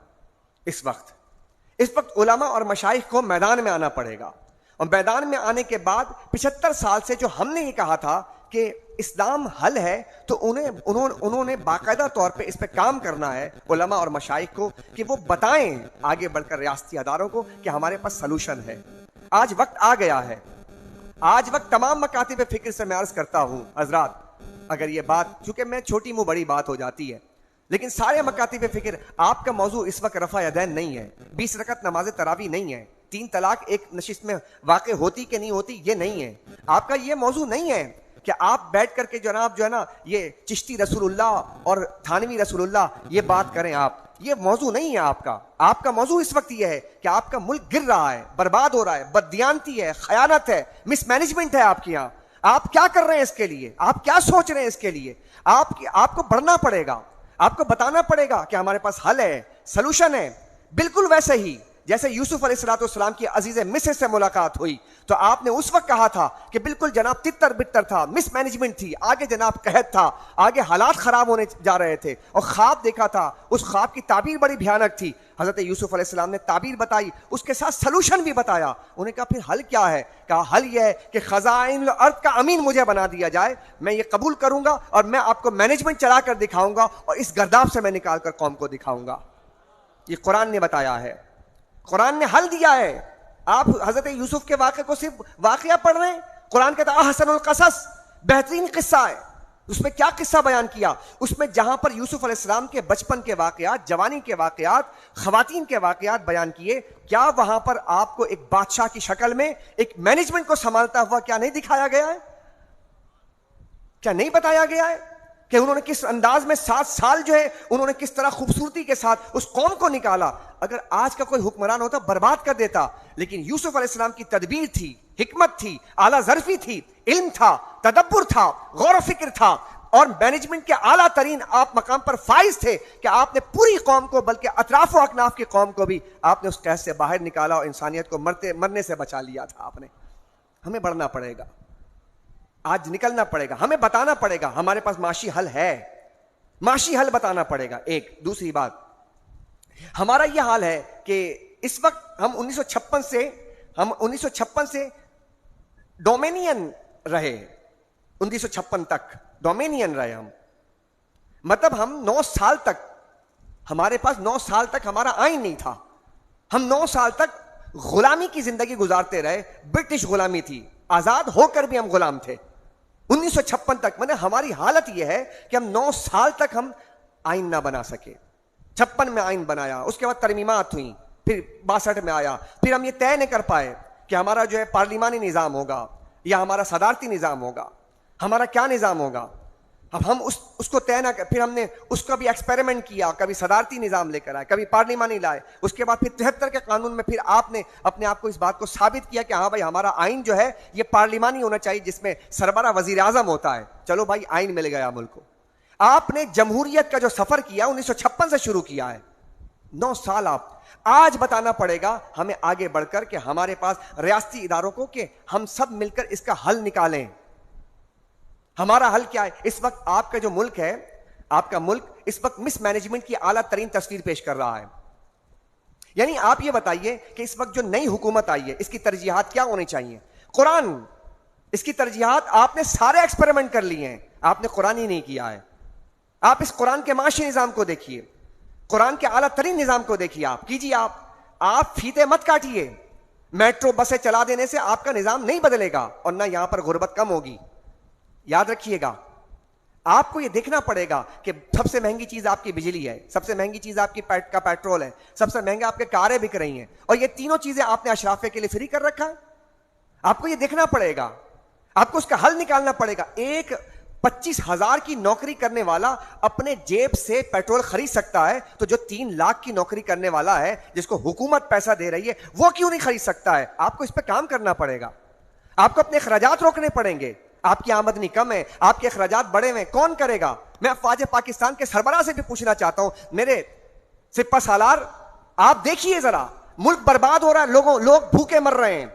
اس وقت علماء اور مشائخ کو میدان میں آنا پڑے گا. اور میدان میں آنے کے بعد 75 سال سے جو ہم نے یہ کہا تھا کہ اسلام حل ہے, تو انہوں نے باقاعدہ طور پہ اس پہ کام کرنا ہے علماء اور مشائخ کو, کہ وہ بتائیں آگے بڑھ کر ریاستی اداروں کو کہ ہمارے پاس سلوشن ہے. آج وقت آ گیا ہے, آج وقت تمام مکاتب فکر سے میں عرض کرتا ہوں حضرات, اگر یہ بات, چونکہ میں چھوٹی منہ بڑی بات ہو جاتی ہے, لیکن سارے مکاتب فکر, آپ کا موضوع اس وقت رفع یدین نہیں ہے, 20 رکعت نماز تراویح نہیں ہے, 3 طلاق ایک نشست میں واقع ہوتی کہ نہیں ہوتی یہ نہیں ہے. آپ کا یہ موضوع نہیں ہے کہ آپ بیٹھ کر کے جناب جو ہے نا یہ چشتی رسول اللہ اور تھانوی رسول اللہ یہ بات کریں. آپ یہ موضوع نہیں ہے آپ کا. آپ کا موضوع اس وقت یہ ہے کہ آپ کا ملک گر رہا ہے, برباد ہو رہا ہے, بددیانتی ہے, خیانت ہے, مس مینجمنٹ ہے آپ کے یہاں. آپ کیا کر رہے ہیں اس کے لیے؟ آپ کیا سوچ رہے ہیں اس کے لیے؟ آپ کو بڑھنا پڑے گا, آپ کو بتانا پڑے گا کہ ہمارے پاس حل ہے, سلوشن ہے. بالکل ویسے ہی جیسے یوسف علیہ السلام کی عزیز مصر سے ملاقات ہوئی تو آپ نے اس وقت کہا تھا کہ بالکل جناب تتر بتر تھا, مس مینجمنٹ تھی, آگے جناب قحط تھا, آگے حالات خراب ہونے جا رہے تھے, اور خواب دیکھا تھا, اس خواب کی تعبیر بڑی بھیانک تھی. حضرت یوسف علیہ السلام نے تعبیر بتائی, اس کے ساتھ سلوشن بھی بتایا. انہیں کہا پھر حل کیا ہے؟ کہا حل یہ ہے کہ خزائن الارض کا امین مجھے بنا دیا جائے, میں یہ قبول کروں گا اور میں آپ کو مینجمنٹ چلا کر دکھاؤں گا اور اس گرداب سے میں نکال کر قوم کو دکھاؤں گا. یہ قرآن نے بتایا ہے, قرآن نے حل دیا ہے. آپ حضرت یوسف کے واقعے کو صرف واقعہ پڑھ رہے ہیں. قرآن کہتا ہے احسن القصص, بہترین قصہ ہے. اس میں کیا قصہ بیان کیا؟ اس میں جہاں پر یوسف علیہ السلام کے بچپن کے واقعات, جوانی کے واقعات, خواتین کے واقعات بیان کیے, کیا وہاں پر آپ کو ایک بادشاہ کی شکل میں ایک مینجمنٹ کو سنبھالتا ہوا کیا نہیں دکھایا گیا ہے؟ کیا نہیں بتایا گیا ہے کہ انہوں نے کس انداز میں 7 سال جو ہے انہوں نے کس طرح خوبصورتی کے ساتھ اس قوم کو نکالا؟ اگر آج کا کوئی حکمران ہوتا برباد کر دیتا, لیکن یوسف علیہ السلام کی تدبیر تھی, حکمت تھی, اعلیٰ ظرفی تھی, علم تھا, تدبر تھا, غور و فکر تھا, اور مینجمنٹ کے اعلیٰ ترین آپ مقام پر فائز تھے کہ آپ نے پوری قوم کو بلکہ اطراف و اکناف کی قوم کو بھی آپ نے اس قید سے باہر نکالا اور انسانیت کو مرنے سے بچا لیا تھا آپ نے. ہمیں بڑھنا پڑے گا, آج نکلنا پڑے گا, ہمیں بتانا پڑے گا ہمارے پاس معاشی حل ہے, معاشی حل بتانا پڑے گا. ایک دوسری بات, ہمارا یہ حال ہے کہ اس وقت ہم 1956 سے ڈومینین رہے, 1956 تک ڈومینین رہے ہم, مطلب ہم 9 سال تک, ہمارے پاس 9 سال تک ہمارا آئین نہیں تھا, ہم 9 سال تک غلامی کی زندگی گزارتے رہے, برٹش غلامی تھی, آزاد ہو کر بھی ہم غلام تھے 1956 تک. مطلب ہماری حالت یہ ہے کہ ہم 9 سال تک ہم آئین نہ بنا سکے. 56 میں آئین بنایا, اس کے بعد ترمیمات ہوئیں, پھر 62 میں آیا, پھر ہم یہ طے نہیں کر پائے کہ ہمارا جو ہے پارلیمانی نظام ہوگا یا ہمارا صدارتی نظام ہوگا, ہمارا کیا نظام ہوگا. اب ہم اس کو طے نہ کر, پھر ہم نے اس کا بھی ایکسپیریمنٹ کیا, کبھی صدارتی نظام لے کر آئے, کبھی پارلیمانی لائے, اس کے بعد پھر 73 کے قانون میں پھر آپ نے اپنے آپ کو اس بات کو ثابت کیا کہ ہاں بھائی ہمارا آئین جو ہے یہ پارلیمانی ہونا چاہیے جس میں سربراہ وزیر اعظم ہوتا ہے. چلو بھائی آئین مل گیا ملک کو. آپ نے جمہوریت کا جو سفر کیا 1956 سے شروع کیا ہے, 9 سال آپ, آج بتانا پڑے گا ہمیں آگے بڑھ کر کہ ہمارے پاس ریاستی اداروں کو کہ ہم سب مل کر اس کا حل نکالیں. ہمارا حل کیا ہے؟ اس وقت آپ کا جو ملک ہے, آپ کا ملک اس وقت مس مینجمنٹ کی اعلیٰ ترین تصویر پیش کر رہا ہے. یعنی آپ یہ بتائیے کہ اس وقت جو نئی حکومت آئی ہے اس کی ترجیحات کیا ہونی چاہیے. قرآن, اس کی ترجیحات آپ نے سارے ایکسپیریمنٹ کر لیے ہیں, آپ نے قرآن ہی نہیں کیا ہے. آپ اس قرآن کے معاشی نظام کو دیکھیے, قرآن کے اعلیٰ ترین نظام کو دیکھیے, آپ کیجیے, آپ فیتے مت کاٹیے. میٹرو بسیں چلا دینے سے آپ کا نظام نہیں بدلے گا اور نہ یہاں پر غربت کم ہوگی. یاد رکھیے گا, آپ کو یہ دیکھنا پڑے گا کہ سب سے مہنگی چیز آپ کی بجلی ہے, سب سے مہنگی چیز آپ کی پیٹرول ہے, سب سے مہنگا آپ کے کاریں بک رہی ہیں, اور یہ تینوں چیزیں آپ نے اشرافیہ کے لیے فری کر رکھا ہے. آپ کو یہ دیکھنا پڑے گا, آپ کو اس کا حل نکالنا پڑے گا. ایک 25,000 کی نوکری کرنے والا اپنے جیب سے پیٹرول خرید سکتا ہے, تو جو 3 لاکھ کی نوکری کرنے والا ہے جس کو حکومت پیسہ دے رہی ہے وہ کیوں نہیں خرید سکتا ہے؟ آپ کو اس پہ کام کرنا پڑے گا. آپ کو اپنے اخراجات روکنے پڑیں گے. آپ کی آمدنی کم ہے, آپ کے اخراجات بڑے ہوئے, کون کرے گا؟ میں افواج پاکستان کے سربراہ سے بھی پوچھنا چاہتا ہوں, میرے سپہ سالار آپ دیکھیے ذرا, ملک برباد ہو رہا ہے, لوگ بھوکے مر رہے ہیں,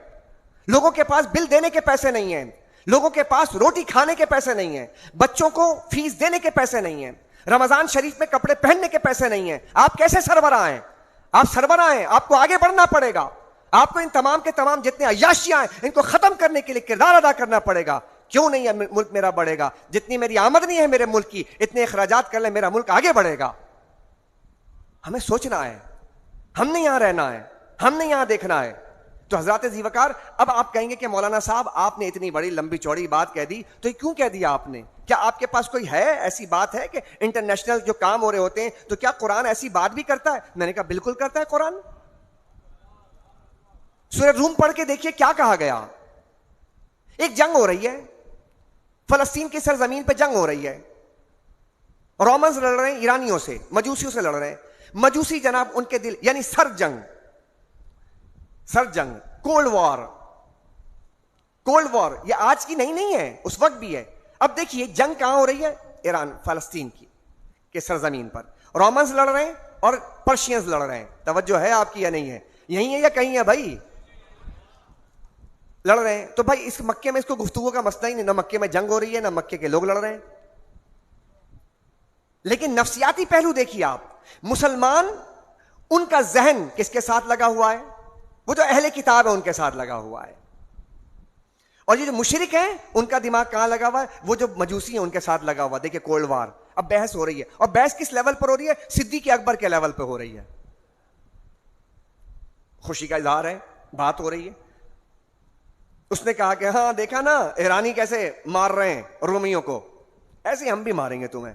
لوگوں کے پاس بل دینے کے پیسے نہیں ہیں, لوگوں کے پاس روٹی کھانے کے پیسے نہیں ہیں, بچوں کو فیس دینے کے پیسے نہیں ہیں, رمضان شریف میں کپڑے پہننے کے پیسے نہیں ہیں. آپ کیسے سربراہ ہیں؟ آپ سربراہ ہیں, آپ کو آگے بڑھنا پڑے گا. آپ کو ان تمام کے تمام جتنے عیاشیاں ہیں ان کو ختم کرنے کے لیے کردار ادا کرنا پڑے گا. کیوں نہیں ملک میرا بڑھے گا؟ جتنی میری آمدنی ہے میرے ملک کی, اتنے اخراجات کر لیں, میرا ملک آگے بڑھے گا. ہمیں سوچنا ہے, ہم نے یہاں رہنا ہے, ہم نے یہاں دیکھنا ہے. تو حضرات ذیوکار, اب آپ کہیں گے کہ مولانا صاحب آپ نے اتنی بڑی لمبی چوڑی بات کہہ دی, تو یہ کیوں کہہ دیا آپ نے؟ کیا آپ کے پاس کوئی ہے ایسی بات ہے کہ انٹرنیشنل جو کام ہو رہے ہوتے ہیں تو کیا قرآن ایسی بات بھی کرتا ہے؟ میں نے کہا بالکل کرتا ہے قرآن. سورہ روم پڑھ کے دیکھیے کیا کہا گیا. ایک جنگ ہو رہی ہے, فلسطین کی سرزمین پہ جنگ ہو رہی ہے, رومنز لڑ رہے ہیں ایرانیوں سے, مجوسیوں سے لڑ رہے ہیں. مجوسی جناب ان کے دل, یعنی سر جنگ, کولڈ وار, یہ آج کی نہیں ہے, اس وقت بھی ہے. اب دیکھیے جنگ کہاں ہو رہی ہے؟ ایران فلسطین کی کے سرزمین پر. رومنز لڑ رہے ہیں اور پرشینز لڑ رہے ہیں. توجہ ہے آپ کی یا نہیں ہے؟ یہیں ہے یا کہیں ہے بھائی؟ لڑ رہے ہیں. تو بھائی اس مکے میں اس کو گفتگو کا مسئلہ ہی نہیں, نہ مکے میں جنگ ہو رہی ہے نہ مکے کے لوگ لڑ رہے ہیں. لیکن نفسیاتی پہلو دیکھیے آپ, مسلمان ان کا ذہن کس کے ساتھ لگا ہوا ہے؟ وہ جو اہل کتاب ہے ان کے ساتھ لگا ہوا ہے. اور یہ جو مشرک ہیں ان کا دماغ کہاں لگا ہوا ہے؟ وہ جو مجوسی ہیں ان کے ساتھ لگا ہوا. دیکھیں کولڈ وار, اب بحث ہو رہی ہے, اور بحث کس لیول پر ہو رہی ہے؟ صدیق اکبر کے لیول پہ ہو رہی ہے. خوشی کا اظہار ہے, بات ہو رہی ہے. اس نے کہا کہ ہاں دیکھا نا ایرانی کیسے مار رہے ہیں رومیوں کو, ایسے ہم بھی ماریں گے تمہیں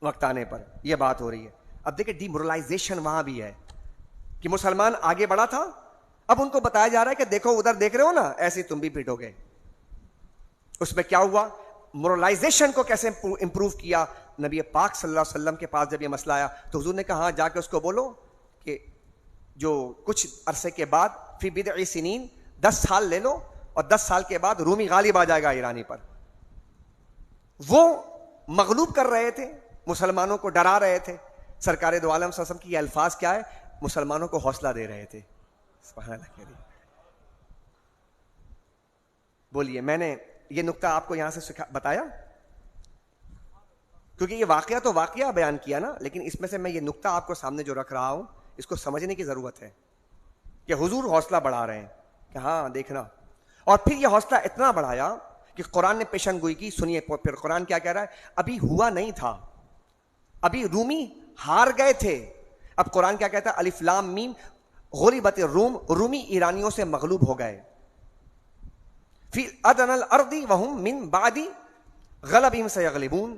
وقت آنے پر. یہ بات ہو رہی ہے. اب دیکھیں ڈی مورلائزیشن وہاں بھی ہے کہ مسلمان آگے بڑھا تھا, اب ان کو بتایا جا رہا ہے کہ دیکھو ادھر دیکھ رہے ہو نا, ایسے تم بھی پیٹو گے. اس میں کیا ہوا؟ مورلائزیشن کو کیسے امپروو کیا؟ نبی پاک صلی اللہ علیہ وسلم کے پاس جب یہ مسئلہ آیا تو حضور نے کہا ہاں جا کے اس کو بولو کہ جو کچھ عرصے کے بعد فی بضع سنین 10 سال لے لو, اور 10 سال کے بعد رومی غالب آ جائے گا ایرانی پر. وہ مغلوب کر رہے تھے, مسلمانوں کو ڈرا رہے تھے. سرکار دو عالم صلی اللہ علیہ وسلم کی یہ الفاظ کیا ہے؟ مسلمانوں کو حوصلہ دے رہے تھے. سبحان اللہ کہہ رہی. بولیے, میں نے یہ نقطہ آپ کو یہاں سے بتایا کیونکہ یہ واقعہ تو واقعہ بیان کیا نا, لیکن اس میں سے میں یہ نقطہ آپ کو سامنے جو رکھ رہا ہوں اس کو سمجھنے کی ضرورت ہے کہ حضور حوصلہ بڑھا رہے ہیں کہ ہاں دیکھنا. اور پھر یہ حوصلہ اتنا بڑھایا کہ قرآن نے پیشن گوئی کی. سنیے پھر قرآن کیا کہہ رہا ہے, ابھی ہوا نہیں تھا, ابھی رومی ہار گئے تھے. اب قرآن کیا کہتا ہے, الف لام میم غلبت الروم, رومی ایرانیوں سے مغلوب ہو گئے. فی ادنى الارض وهم من بعد غلبهم سيغلبون,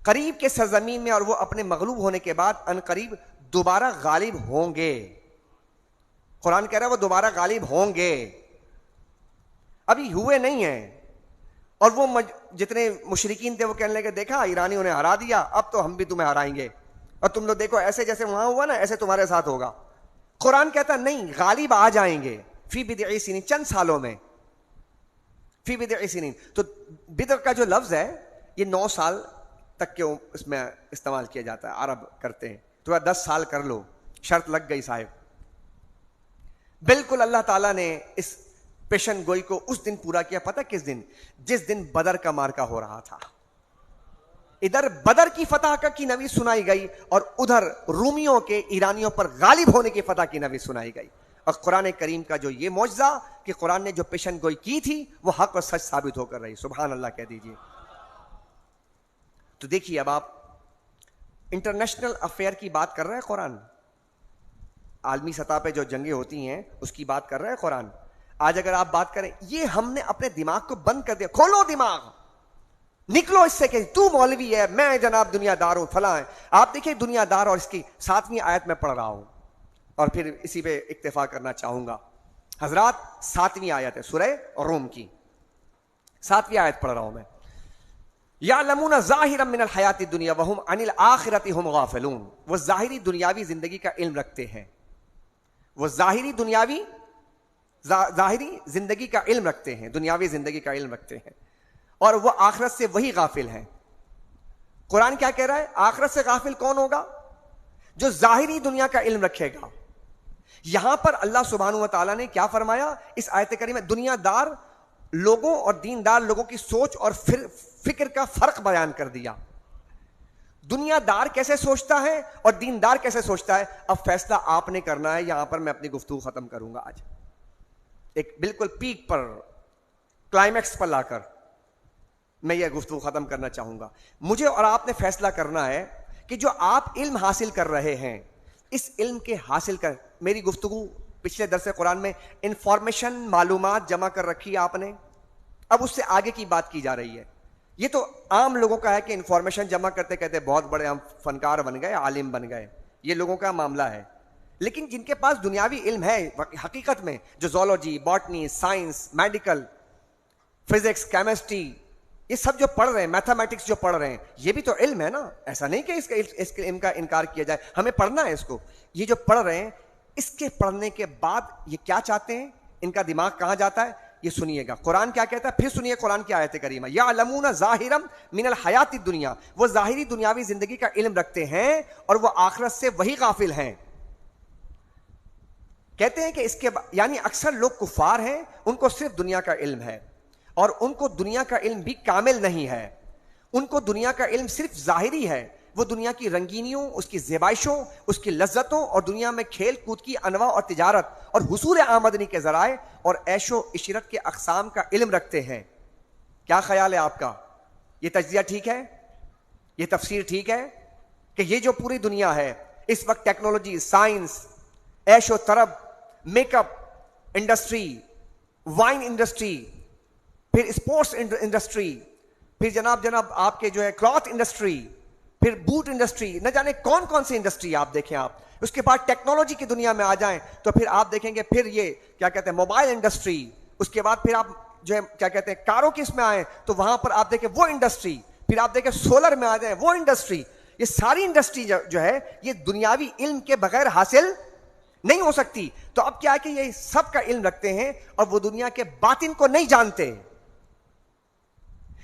قریب کے سرزمین میں اور وہ اپنے مغلوب ہونے کے بعد ان قریب دوبارہ غالب ہوں گے. قرآن کہہ رہا ہے وہ دوبارہ غالب ہوں گے, ابھی ہوئے نہیں ہیں. اور وہ جتنے مشرکین تھے وہ کہنے لگے دیکھا ایرانیوں نے ہرا دیا, اب تو ہم بھی تمہیں ہرائیں گے, اور تم لوگ دیکھو ایسے جیسے وہاں ہوا نا ایسے تمہارے ساتھ ہوگا. قرآن کہتا نہیں, غالب آ جائیں گے فی بضع سنین, چند سالوں میں. فی بضع سنین, تو بدر کا جو لفظ ہے یہ 9 سال تک کے اس میں استعمال کیا جاتا ہے, عرب کرتے ہیں. تو 10 سال کر لو, شرط لگ گئی صاحب. بالکل اللہ تعالیٰ نے اس پیشن گوئی کو اس دن پورا کیا. پتہ کس دن؟ جس دن بدر کا مارکا ہو رہا تھا. ادھر بدر کی فتح کی نوید سنائی گئی اور ادھر رومیوں کے ایرانیوں پر غالب ہونے کی فتح کی نوید سنائی گئی. اور قرآن کریم کا جو یہ معجزہ کہ قرآن نے جو پیشن گوئی کی تھی وہ حق اور سچ ثابت ہو کر رہی. سبحان اللہ کہہ دیجئے. تو دیکھیے اب آپ انٹرنیشنل افیئر کی بات کر رہے ہیں قرآن, عالمی سطح پہ جو جنگیں ہوتی ہیں اس کی بات کر رہے ہیں قرآن. آج اگر آپ بات کریں, یہ ہم نے اپنے دماغ کو بند کر دیا. کھولو دماغ, نکلو اس سے کہ تو مولوی ہے, میں جناب دنیا دار ہوں, فلاں ہے. آپ دیکھیں دنیا دار, اور اس کی 7ویں آیت میں پڑھ رہا ہوں اور پھر اسی پہ اکتفا کرنا چاہوں گا. حضرات 7ویں آیت ہے سورہ روم کی, 7ویں آیت پڑھ رہا ہوں میں. یعلمون ظاہرا من الحیات الدنیا وہم عن الآخرۃ ہم غافلون. وہ ظاہری دنیاوی زندگی کا علم رکھتے ہیں, وہ ظاہری زندگی کا علم رکھتے ہیں, دنیاوی زندگی کا علم رکھتے ہیں, اور وہ آخرت سے وہی غافل ہیں. قرآن کیا کہہ رہا ہے؟ آخرت سے غافل کون ہوگا؟ جو ظاہری دنیا کا علم رکھے گا. یہاں پر اللہ سبحانہ و تعالیٰ نے کیا فرمایا اس آیت کریمہ؟ دنیا دار لوگوں اور دیندار لوگوں کی سوچ اور فکر کا فرق بیان کر دیا. دنیا دار کیسے سوچتا ہے اور دیندار کیسے سوچتا ہے, اب فیصلہ آپ نے کرنا ہے. یہاں پر میں اپنی گفتگو ختم کروں گا آج, ایک بالکل پیک پر, کلائمیکس پر لا کر میں یہ گفتگو ختم کرنا چاہوں گا. مجھے اور آپ نے فیصلہ کرنا ہے کہ جو آپ علم حاصل کر رہے ہیں, اس علم کے حاصل کر, میری گفتگو پچھلے درس قرآن میں انفارمیشن, معلومات جمع کر رکھی آپ نے, اب اس سے آگے کی بات کی جا رہی ہے. یہ تو عام لوگوں کا ہے کہ انفارمیشن جمع کرتے کہتے بہت بڑے ہم فنکار بن گئے, عالم بن گئے, یہ لوگوں کا معاملہ ہے. لیکن جن کے پاس دنیاوی علم ہے حقیقت میں, جو zoology, botany, science, medical, physics, chemistry, یہ سب جو پڑھ رہے ہیں, میتھمیٹکس جو پڑھ رہے ہیں, یہ بھی تو علم ہے نا. ایسا نہیں کہ اس علم کا انکار کیا جائے, ہمیں پڑھنا ہے اس کو. یہ جو پڑھ رہے ہیں, اس کے پڑھنے کے بعد یہ کیا چاہتے ہیں, ان کا دماغ کہاں جاتا ہے, یہ سنیے گا. قرآن کیا کہتا ہے, پھر سنیے قرآن کی آیت کریمہ. یعلمون ظاہرا من الحیات الدنیا, وہ ظاہری دنیاوی زندگی کا علم رکھتے ہیں اور وہ آخرت سے وہی غافل ہیں. کہتے ہیں کہ اس کے یعنی اکثر لوگ کفار ہیں, ان کو صرف دنیا کا علم ہے, اور ان کو دنیا کا علم بھی کامل نہیں ہے. ان کو دنیا کا علم صرف ظاہری ہے. وہ دنیا کی رنگینیوں, اس کی زیبائشوں, اس کی لذتوں, اور دنیا میں کھیل کود کی انواع اور تجارت اور حصول آمدنی کے ذرائع اور عیش و عشرت کے اقسام کا علم رکھتے ہیں. کیا خیال ہے آپ کا؟ یہ تجزیہ ٹھیک ہے؟ یہ تفسیر ٹھیک ہے کہ یہ جو پوری دنیا ہے اس وقت, ٹیکنالوجی, سائنس, عیش و طرب, میک اپ انڈسٹری, وائن انڈسٹری, پھر اسپورٹس انڈسٹری, پھر جناب آپ کے جو ہے کلاتھ انڈسٹری, پھر بوٹ انڈسٹری, نہ جانے کون کون سی انڈسٹری آپ دیکھیں. آپ اس کے بعد ٹیکنالوجی کی دنیا میں آ جائیں تو پھر آپ دیکھیں گے پھر یہ کیا کہتے ہیں موبائل انڈسٹری. اس کے بعد پھر آپ جو ہے کیا کہتے ہیں کاروں کی اس میں آئیں تو وہاں پر آپ دیکھیں وہ انڈسٹری. پھر آپ دیکھیں سولر میں آ جائیں وہ انڈسٹری. یہ ساری انڈسٹری جو ہے یہ دنیاوی علم کے بغیر حاصل نہیں ہو سکتی. تو اب کیا ہے کہ یہ سب کا علم رکھتے ہیں اور وہ دنیا کے باطن کو نہیں جانتے.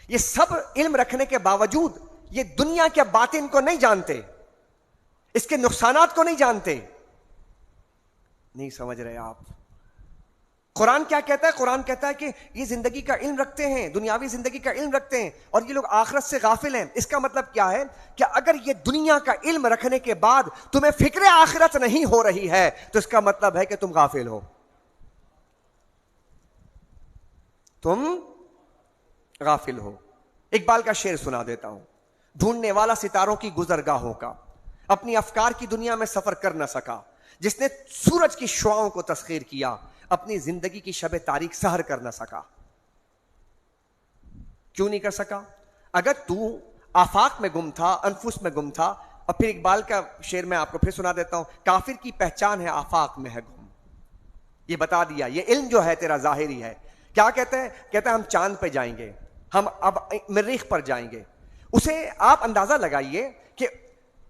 یہ سب علم رکھنے کے باوجود یہ دنیا کے باطن کو نہیں جانتے, اس کے نقصانات کو نہیں جانتے. نہیں سمجھ رہے آپ. قرآن کیا کہتا ہے؟ قرآن کہتا ہے کہ یہ زندگی کا علم رکھتے ہیں, دنیاوی زندگی کا علم رکھتے ہیں, اور یہ لوگ آخرت سے غافل ہیں. اس کا مطلب کیا ہے کہ اگر یہ دنیا کا علم رکھنے کے بعد تمہیں فکر آخرت نہیں ہو رہی ہے تو اس کا مطلب ہے کہ تم غافل ہو, تم غافل ہو. اقبال کا شعر سنا دیتا ہوں. ڈھونڈنے والا ستاروں کی گزرگاہوں کا, اپنی افکار کی دنیا میں سفر کر نہ سکا. جس نے سورج کی شعاؤں کو تسخیر کیا, اپنی زندگی کی شب تاریک سحر کر نہ سکا. کیوں نہیں کر سکا؟ اگر تو آفاق میں گم تھا, انفس میں گم تھا. اور پھر اقبال کا شعر میں آپ کو پھر سنا دیتا ہوں. کافر کی پہچان ہے آفاق میں ہے گم. یہ بتا دیا, یہ علم جو ہے تیرا ظاہری ہے. کیا کہتے ہیں؟ کہتے ہیں ہم چاند پہ جائیں گے, ہم اب مریخ پر جائیں گے. اسے آپ اندازہ لگائیے کہ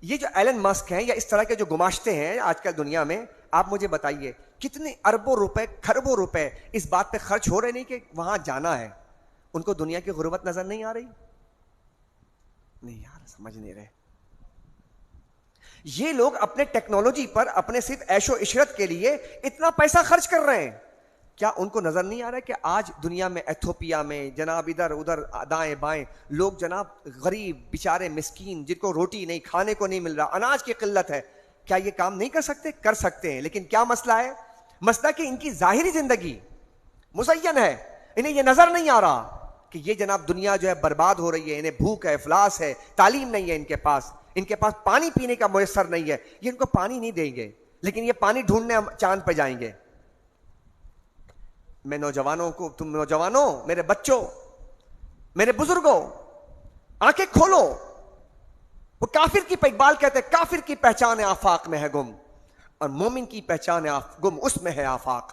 یہ جو ایلن مسک ہیں یا اس طرح کے جو گماشتے ہیں آج کل دنیا میں, آپ مجھے بتائیے کتنے اربوں روپے, کھربوں روپے اس بات پہ خرچ ہو رہے نہیں کہ وہاں جانا ہے. ان کو دنیا کی غربت نظر نہیں آ رہی؟ نہیں یار, سمجھ نہیں رہے. یہ لوگ اپنے ٹیکنالوجی پر اپنے صرف عیش و عشرت کے لیے اتنا پیسہ خرچ کر رہے ہیں. کیا ان کو نظر نہیں آ رہا ہے کہ آج دنیا میں ایتھوپیا میں جناب ادھر ادھر دائیں بائیں لوگ جناب غریب بیچارے مسکین جن کو روٹی نہیں, کھانے کو نہیں مل رہا, اناج کی قلت ہے, کیا یہ کام نہیں کر سکتے؟ کر سکتے ہیں. لیکن کیا مسئلہ ہے؟ مسئلہ کہ ان کی ظاہری زندگی مزین ہے, انہیں یہ نظر نہیں آ رہا کہ یہ جناب دنیا جو ہے برباد ہو رہی ہے. انہیں بھوک ہے, افلاس ہے, تعلیم نہیں ہے ان کے پاس پانی پینے کا میسر نہیں ہے. یہ ان کو پانی نہیں دیں گے, لیکن یہ پانی ڈھونڈنے ہم چاند پہ جائیں گے. میں نوجوانوں کو, تم نوجوانوں, میرے بچوں, میرے بزرگوں, آنکھیں کھولو. وہ کافر کی, اقبال کہتے ہیں کافر کی پہچان آفاق میں ہے گم, اور مومن کی پہچان گم اس میں ہے آفاق.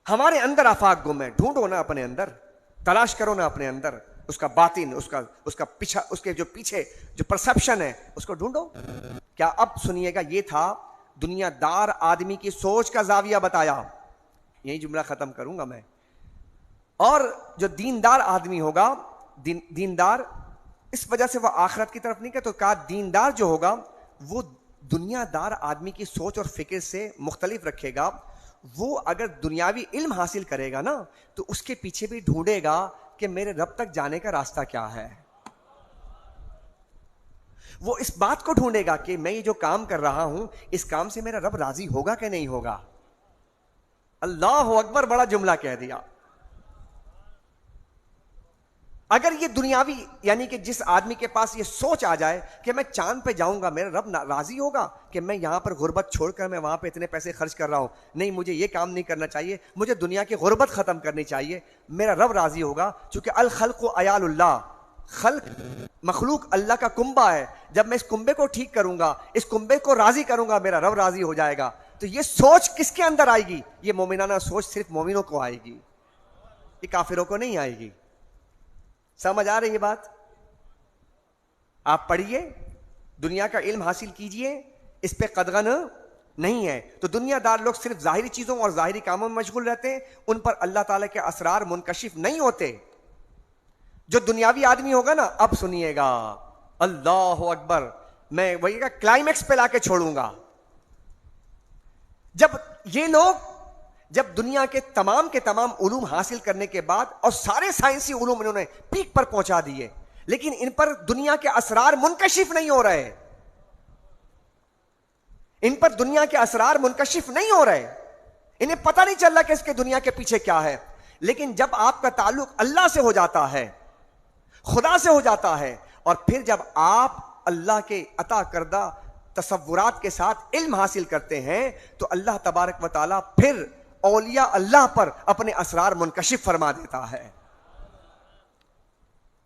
ہمارے اندر آفاق گم ہے. ڈھونڈو نا اپنے اندر, تلاش کرو نا اپنے اندر اس کا باطن, اس کا پیچھا, اس کے جو پیچھے جو پرسپشن ہے اس کو ڈھونڈو. کیا اب سنیے گا, یہ تھا دنیا دار آدمی کی سوچ کا زاویہ بتایا. یہی جملہ ختم کروں گا میں. اور جو دیندار آدمی ہوگا, دیندار اس وجہ سے وہ آخرت کی طرف نہیں کہ, تو کہا دیندار جو ہوگا وہ دنیا دار آدمی کی سوچ اور فکر سے مختلف رکھے گا. وہ اگر دنیاوی علم حاصل کرے گا نا تو اس کے پیچھے بھی ڈھونڈے گا کہ میرے رب تک جانے کا راستہ کیا ہے. وہ اس بات کو ڈھونڈے گا کہ میں یہ جو کام کر رہا ہوں اس کام سے میرا رب راضی ہوگا کہ نہیں ہوگا. اللہ اکبر, بڑا جملہ کہہ دیا. اگر یہ دنیاوی یعنی کہ جس آدمی کے پاس یہ سوچ آ جائے کہ میں چاند پہ جاؤں گا, میرا رب راضی ہوگا کہ میں یہاں پر غربت چھوڑ کر میں وہاں پہ اتنے پیسے خرچ کر رہا ہوں, نہیں مجھے یہ کام نہیں کرنا چاہیے, مجھے دنیا کی غربت ختم کرنی چاہیے, میرا رب راضی ہوگا. چونکہ الخلق عیال اللہ, خلق مخلوق اللہ کا کنبہ ہے. جب میں اس کنبے کو ٹھیک کروں گا, اس کنبے کو راضی کروں گا, میرا رب راضی ہو جائے گا. تو یہ سوچ کس کے اندر آئے گی؟ یہ مومنانہ سوچ صرف مومنوں کو آئے گی, یہ کافروں کو نہیں آئے گی. سمجھ آ رہی ہے بات؟ آپ پڑھیے, دنیا کا علم حاصل کیجئے, اس پہ قدغن نہیں ہے. تو دنیا دار لوگ صرف ظاہری چیزوں اور ظاہری کاموں میں مشغول رہتے ہیں, ان پر اللہ تعالیٰ کے اسرار منکشف نہیں ہوتے. جو دنیاوی آدمی ہوگا نا, اب سنیے گا, اللہ اکبر, میں وہی کا کلائمیکس پہ لا کے چھوڑوں گا. جب یہ لوگ جب دنیا کے تمام علوم حاصل کرنے کے بعد, اور سارے سائنسی علوم انہوں نے پیک پر پہنچا دیے, لیکن ان پر دنیا کے اسرار منکشف نہیں ہو رہے, ان پر دنیا کے اسرار منکشف نہیں ہو رہے, انہیں پتہ نہیں چل رہا کہ اس کے دنیا کے پیچھے کیا ہے. لیکن جب آپ کا تعلق اللہ سے ہو جاتا ہے, خدا سے ہو جاتا ہے, اور پھر جب آپ اللہ کے عطا کردہ تصورات کے ساتھ علم حاصل کرتے ہیں, تو اللہ تبارک و تعالیٰ پھر اولیاء اللہ پر اپنے اسرار منکشف فرما دیتا ہے.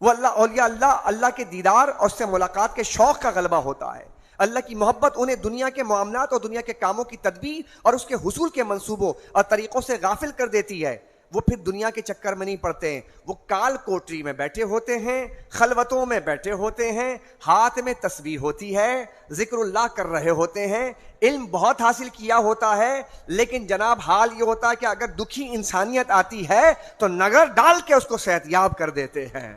وہ اولیاء اللہ کے دیدار اور اس سے ملاقات کے شوق کا غلبہ ہوتا ہے. اللہ کی محبت انہیں دنیا کے معاملات اور دنیا کے کاموں کی تدبیر اور اس کے حصول کے منصوبوں اور طریقوں سے غافل کر دیتی ہے. وہ پھر دنیا کے چکر میں نہیں پڑتے ہیں، وہ کال کوٹری میں بیٹھے ہوتے ہیں، خلوتوں میں بیٹھے ہوتے ہیں، ہاتھ میں تسبیح ہوتی ہے، ذکر اللہ کر رہے ہوتے ہیں، علم بہت حاصل کیا ہوتا ہے، لیکن جناب حال یہ ہوتا ہے کہ اگر دکھی انسانیت آتی ہے تو نگر ڈال کے اس کو صحت یاب کر دیتے ہیں،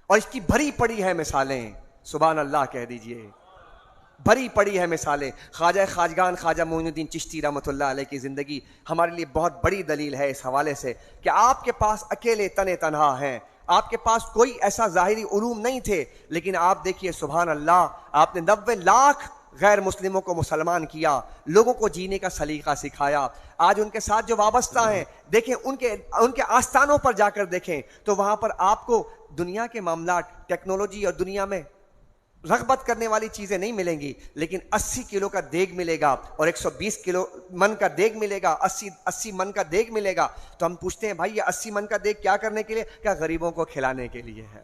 اور اس کی بھری پڑی ہے مثالیں، سبحان اللہ کہہ دیجئے، بھری پڑی ہے مثالیں۔ خواجہ خواجگان خواجہ معین الدین چشتی رحمۃ اللہ علیہ کی زندگی ہمارے لیے بہت بڑی دلیل ہے اس حوالے سے کہ آپ کے پاس اکیلے تنے تنہا ہیں، آپ کے پاس کوئی ایسا ظاہری علوم نہیں تھے، لیکن آپ دیکھیے سبحان اللہ، آپ نے 90 لاکھ غیر مسلموں کو مسلمان کیا، لوگوں کو جینے کا سلیقہ سکھایا۔ آج ان کے ساتھ جو وابستہ ہیں، دیکھیں ان کے آستانوں پر جا کر دیکھیں تو وہاں پر آپ کو دنیا کے معاملات، ٹیکنالوجی اور دنیا میں رغبت کرنے والی چیزیں نہیں ملیں گی، لیکن 80 کلو کا دیگ ملے گا اور 120 کلو من کا دیگ ملے گا، 80 من کا دیگ ملے گا۔ تو ہم پوچھتے ہیں بھائی یہ 80 من کا دیگ کیا کرنے کے لیے؟ کیا غریبوں کو کھلانے کے لیے ہے،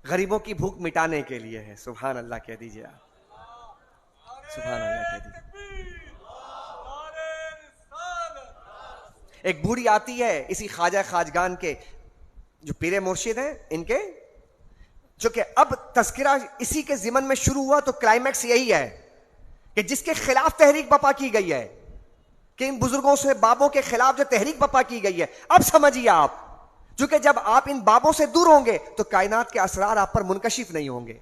غریبوں کی بھوک مٹانے کے لیے ہے۔ سبحان اللہ کہہ دیجیے آپ، سبحان اللہ کہہ دیجیے۔ ایک بوڑھی آتی ہے اسی خواجہ خواجگان کے جو پیر مرشد ہیں ان کے، چونکہ اب تذکرہ اسی کے ضمن میں شروع ہوا تو کلائمیکس یہی ہے کہ جس کے خلاف تحریک بپا کی گئی ہے، کہ ان بزرگوں سے بابوں کے خلاف جو تحریک بپا کی گئی ہے، اب سمجھیے آپ، چونکہ جب آپ ان بابوں سے دور ہوں گے تو کائنات کے اسرار آپ پر منکشف نہیں ہوں گے۔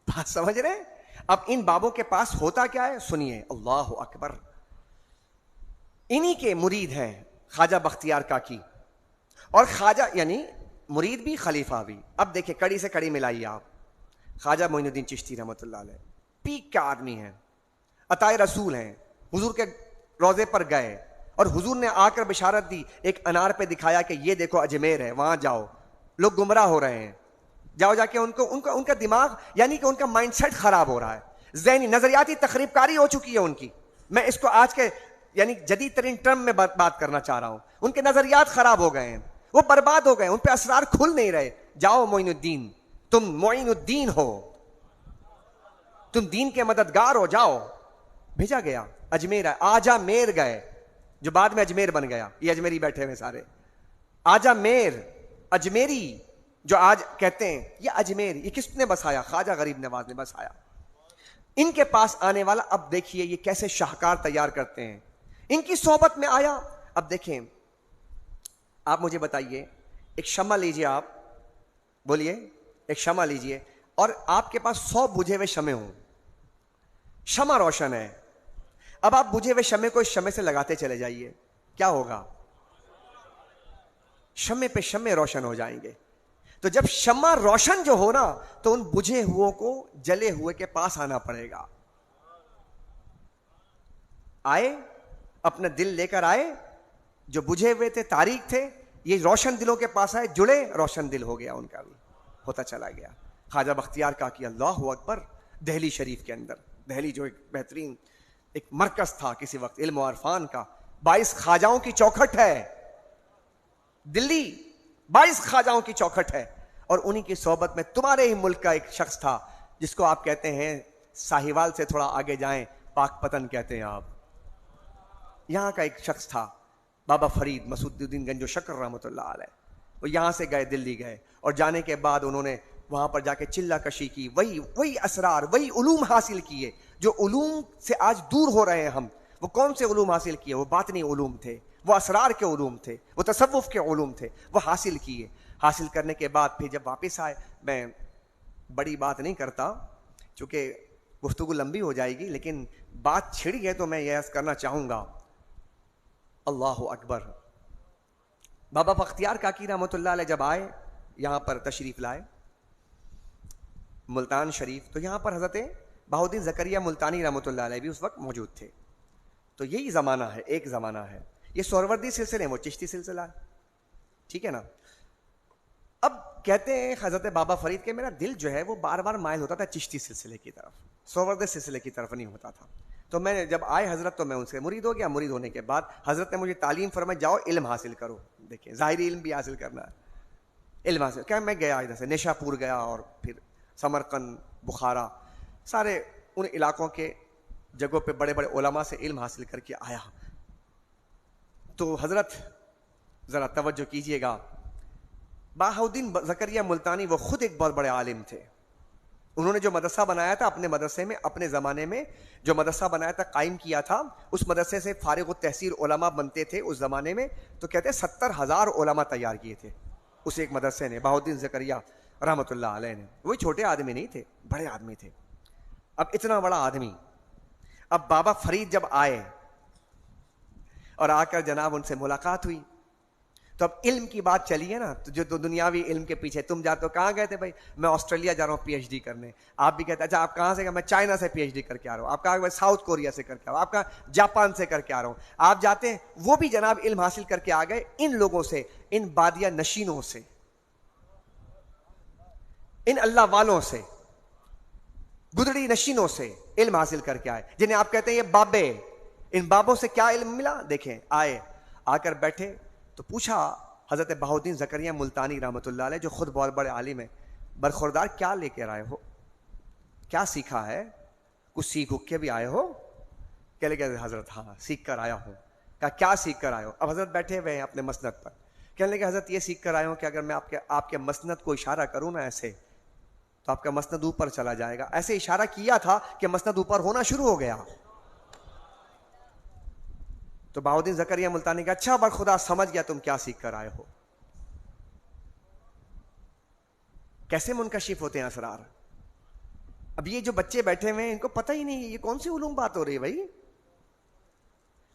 بات سمجھ رہے ہیں؟ اب ان بابوں کے پاس ہوتا کیا ہے، سنیے، اللہ اکبر۔ انہی کے مرید ہیں خواجہ بختیار کاکی، اور خواجہ یعنی مرید بھی خلیفہ بھی۔ اب دیکھیں کڑی سے کڑی ملائیے آپ، خواجہ معین الدین چشتی رحمۃ اللہ علیہ پیک کا آدمی ہیں، عطائے رسول ہیں، حضور کے روضے پر گئے اور حضور نے آ کر بشارت دی، ایک انار پہ دکھایا کہ یہ دیکھو اجمیر ہے، وہاں جاؤ، لوگ گمراہ ہو رہے ہیں، جاؤ جا کے ان کا دماغ یعنی کہ ان کا مائنڈ سیٹ خراب ہو رہا ہے، ذہنی نظریاتی تخریب کاری ہو چکی ہے ان کی۔ میں اس کو آج کے یعنی جدید ترین ٹرم میں بات کرنا چاہ رہا ہوں، ان کے نظریات خراب ہو گئے ہیں، وہ برباد ہو گئے، ان پہ اسرار کھل نہیں رہے۔ جاؤ معین الدین، تم معین الدین ہو، تم دین کے مددگار ہو، جاؤ۔ بھیجا گیا، اجمیر آجا میر گئے، جو بعد میں اجمیر بن گیا، یہ اجمیری بیٹھے ہوئے سارے، آجا میر اجمیری جو آج کہتے ہیں، یہ اجمیر یہ کس نے بسایا؟ خواجہ غریب نواز نے بسایا۔ ان کے پاس آنے والا، اب دیکھیے یہ کیسے شاہکار تیار کرتے ہیں، ان کی صحبت میں آیا۔ اب دیکھیں آپ مجھے بتائیے، ایک شمع لیجئے، آپ بولیے، ایک شمع لیجئے اور آپ کے پاس 100 بجھے ہوئے شمع ہوں، شمع روشن ہے، اب آپ بجھے ہوئے شمع کو اس شمع سے لگاتے چلے جائیے، کیا ہوگا؟ شمع پہ شمع روشن ہو جائیں گے۔ تو جب شمع روشن جو ہو نا تو ان بجھے ہوئے کو جلے ہوئے کے پاس آنا پڑے گا۔ آئے، اپنا دل لے کر آئے، جو بجھے ہوئے تھے، تاریک تھے، یہ روشن دلوں کے پاس آئے، جڑے، روشن دل ہو گیا ان کا بھی، ہوتا چلا گیا۔ خواجہ بختیار کاکی، اللہ اکبر، دہلی شریف کے اندر، دہلی جو ایک بہترین ایک مرکز تھا کسی وقت علم و عرفان کا، 22 خواجاؤں کی چوکھٹ ہے دلی، 22 خواجاؤں کی چوکھٹ ہے، اور انہی کی صحبت میں تمہارے ہی ملک کا ایک شخص تھا جس کو آپ کہتے ہیں ساہیوال سے تھوڑا آگے جائیں پاک پتن کہتے ہیں آپ، یہاں کا ایک شخص تھا بابا فرید مسعود الدین گنج و شکر رحمۃ اللہ علیہ، وہ یہاں سے گئے، دلی گئے، اور جانے کے بعد انہوں نے وہاں پر جا کے چلہ کشی کی، وہی اسرار، وہی علوم حاصل کیے جو علوم سے آج دور ہو رہے ہیں ہم۔ وہ کون سے علوم حاصل کیے؟ وہ باطنی علوم تھے، وہ اسرار کے علوم تھے، وہ تصوف کے علوم تھے، وہ حاصل کیے۔ حاصل کرنے کے بعد پھر جب واپس آئے، میں بڑی بات نہیں کرتا چونکہ گفتگو لمبی ہو جائے گی، لیکن بات چھڑی ہے تو میں یہ عرض کرنا چاہوں گا، اللہ اکبر۔ بابا بختیار کاکی رحمۃ اللہ علیہ جب آئے، یہاں پر تشریف لائے ملتان شریف، تو یہاں پر حضرت بہاؤالدین زکریا ملتانی رحمۃ اللہ علیہ بھی اس وقت موجود تھے۔ تو یہی زمانہ ہے، ایک زمانہ ہے، یہ سہروردی سلسلے ہیں، وہ چشتی سلسلہ ہے، ٹھیک ہے نا۔ اب کہتے ہیں حضرت بابا فرید کہ میرا دل جو ہے وہ بار بار مائل ہوتا تھا چشتی سلسلے کی طرف، سہروردی سلسلے کی طرف نہیں ہوتا تھا۔ تو میں جب آئے حضرت تو میں ان سے مرید ہو گیا۔ مرید ہونے کے بعد حضرت نے مجھے تعلیم فرمائی، جاؤ علم حاصل کرو۔ دیکھیں ظاہری علم بھی حاصل کرنا ہے، علم حاصل کیا۔ میں گیا ادھر سے نیشا پور گیا، اور پھر سمرقند، بخارا، سارے ان علاقوں کے جگہوں پہ بڑے بڑے علماء سے علم حاصل کر کے آیا. تو حضرت ذرا توجہ کیجئے گا، بہاؤالدین زکریا ملتانی وہ خود ایک بہت بڑے عالم تھے. انہوں نے جو مدرسہ بنایا تھا اپنے مدرسے میں، اپنے زمانے میں جو مدرسہ بنایا تھا، قائم کیا تھا، اس مدرسے سے فارغ التحصیل علماء بنتے تھے اس زمانے میں. تو کہتے ہیں 70,000 علماء تیار کیے تھے اس ایک مدرسے نے، بہاؤالدین زکریا رحمۃ اللہ علیہ نے. وہی چھوٹے آدمی نہیں تھے، بڑے آدمی تھے. اب اتنا بڑا آدمی، اب بابا فرید جب آئے اور آ کر جناب ان سے ملاقات ہوئی، تو اب علم کی بات چلی ہے نا، تو جو دنیاوی علم کے پیچھے تم جاتے ہو. کہاں گئے تھے بھائی؟ میں آسٹریلیا جا رہا ہوں PhD کرنے. آپ بھی کہتے ہیں اچھا آپ کہاں سے گئے؟ میں چائنا سے PhD کر کے آ رہا ہوں. آپ کہاں گئے؟ ساؤتھ کوریا سے کر کے آ رہا ہوں. آپ کہاں؟ جاپان سے کر کے آ رہا ہوں. آپ جاتے ہیں، وہ بھی جناب علم حاصل کر کے آ گئے ان لوگوں سے، ان بادیہ نشینوں سے، ان اللہ والوں سے، گدڑی نشینوں سے علم حاصل کر کے آئے، جنہیں آپ کہتے ہیں یہ بابے. ان بابوں سے کیا علم ملا؟ دیکھیں، آئے، آ کر بیٹھے تو پوچھا حضرت بہاؤالدین زکریا ملتانی رحمۃ اللہ علیہ، جو خود بہت بڑے عالم ہیں، برخوردار کیا لے کر آئے ہو؟ کیا سیکھا ہے؟ کچھ سیکھ کے بھی آئے ہو؟ کہہ لے کہ حضرت ہاں سیکھ کر آیا ہوں. کہا کیا سیکھ کر آئے ہو؟ اب حضرت بیٹھے ہوئے ہیں اپنے مسند پر. کہنے لگے حضرت یہ سیکھ کر آئے ہوں کہ اگر میں آپ کے مسند کو اشارہ کروں نا ایسے، تو آپ کا مسند اوپر چلا جائے گا. ایسے اشارہ کیا تھا کہ مسند اوپر ہونا شروع ہو گیا. تو بہاؤالدین زکریا ملتانی کا اچھا برخدا سمجھ گیا تم کیا سیکھ کر آئے ہو. کیسے منکشف ہوتے ہیں اسرار. اب یہ جو بچے بیٹھے ہوئے ہیں ان کو پتہ ہی نہیں یہ کون سی علوم بات ہو رہی ہے بھائی،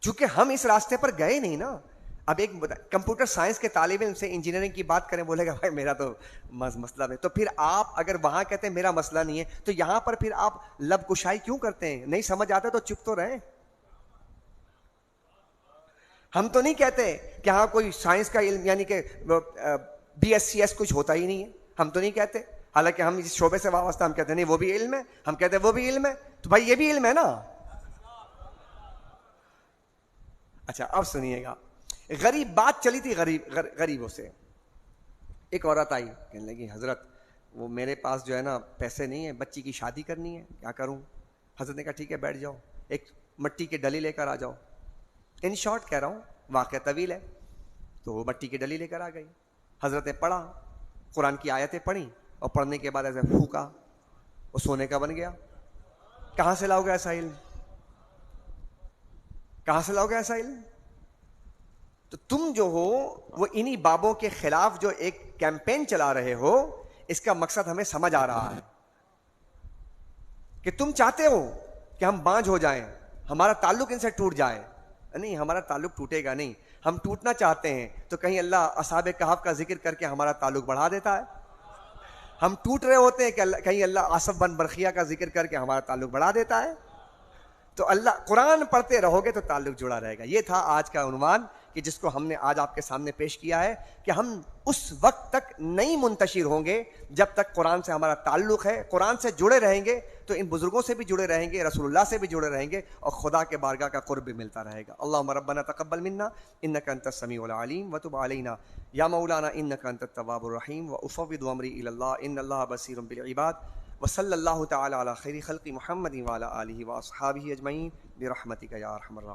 چونکہ ہم اس راستے پر گئے نہیں نا. اب ایک کمپیوٹر سائنس کے طالب علم سے انجینئرنگ کی بات کریں، بولے گا بھائی میرا تو مسئلہ ہے. تو پھر آپ اگر وہاں کہتے ہیں میرا مسئلہ نہیں ہے، تو یہاں پر پھر آپ لب کشائی کیوں کرتے ہیں؟ نہیں سمجھ آتا تو چپ تو رہیں. ہم تو نہیں کہتے کہ ہاں کوئی سائنس کا علم یعنی کہ BScs کچھ ہوتا ہی نہیں ہے، ہم تو نہیں کہتے. حالانکہ ہم اس شعبے سے وابستہ، ہم کہتے ہیں نہیں وہ بھی علم ہے، ہم کہتے ہیں وہ بھی علم ہے. تو بھائی یہ بھی علم ہے نا. اچھا اب سنیے گا، غریب بات چلی تھی غریبوں سے. ایک عورت آئی، کہنے لگی حضرت وہ میرے پاس جو ہے نا پیسے نہیں ہیں، بچی کی شادی کرنی ہے، کیا کروں؟ حضرت نے کہا ٹھیک ہے بیٹھ جاؤ، ایک مٹی کے ڈلی لے کر آ جاؤ. ان شارٹ کہہ رہا ہوں، واقعہ طویل ہے. تو وہ مٹی کی ڈلی لے کر آ گئی. حضرت نے پڑھا، قرآن کی آیتیں پڑھی، اور پڑھنے کے بعد ایسے پھونکا، وہ سونے کا بن گیا. کہاں سے لاؤ گے ایسا علم؟ کہاں سے لاؤ گے ایسا علم؟ تو تم جو ہو وہ انہی بابوں کے خلاف جو ایک کیمپین چلا رہے ہو، اس کا مقصد ہمیں سمجھ آ رہا ہے کہ تم چاہتے ہو کہ ہم بانجھ ہو جائیں، ہمارا تعلق ان سے ٹوٹ جائے. نہیں، ہمارا تعلق ٹوٹے گا نہیں. ہم ٹوٹنا چاہتے ہیں تو کہیں اللہ اصحاب کہف کا ذکر کر کے ہمارا تعلق بڑھا دیتا ہے. ہم ٹوٹ رہے ہوتے ہیں کہ کہیں اللہ آصف بن برخیہ کا ذکر کر کے ہمارا تعلق بڑھا دیتا ہے. تو اللہ قرآن پڑھتے رہو گے تو تعلق جڑا رہے گا. یہ تھا آج کا عنوان کہ جس کو ہم نے آج آپ کے سامنے پیش کیا ہے کہ ہم اس وقت تک نہیں منتشر ہوں گے جب تک قرآن سے ہمارا تعلق ہے. قرآن سے جڑے رہیں گے تو ان بزرگوں سے بھی جڑے رہیں گے، رسول اللہ سے بھی جڑے رہیں گے، اور خدا کے بارگاہ کا قرب بھی ملتا رہے گا. اللہم ربنا تقبل منا انک انت السمیع العلیم وتب علینا یا مولانا انک انت التواب الرحیم وافوض امری الی اللہ ان اللہ بصیر بالعباد وصلی اللہ تعالی علی خیر خلق محمد وعلی آلہ واصحابہ اجمعین برحمتک یا ارحم الراحمین.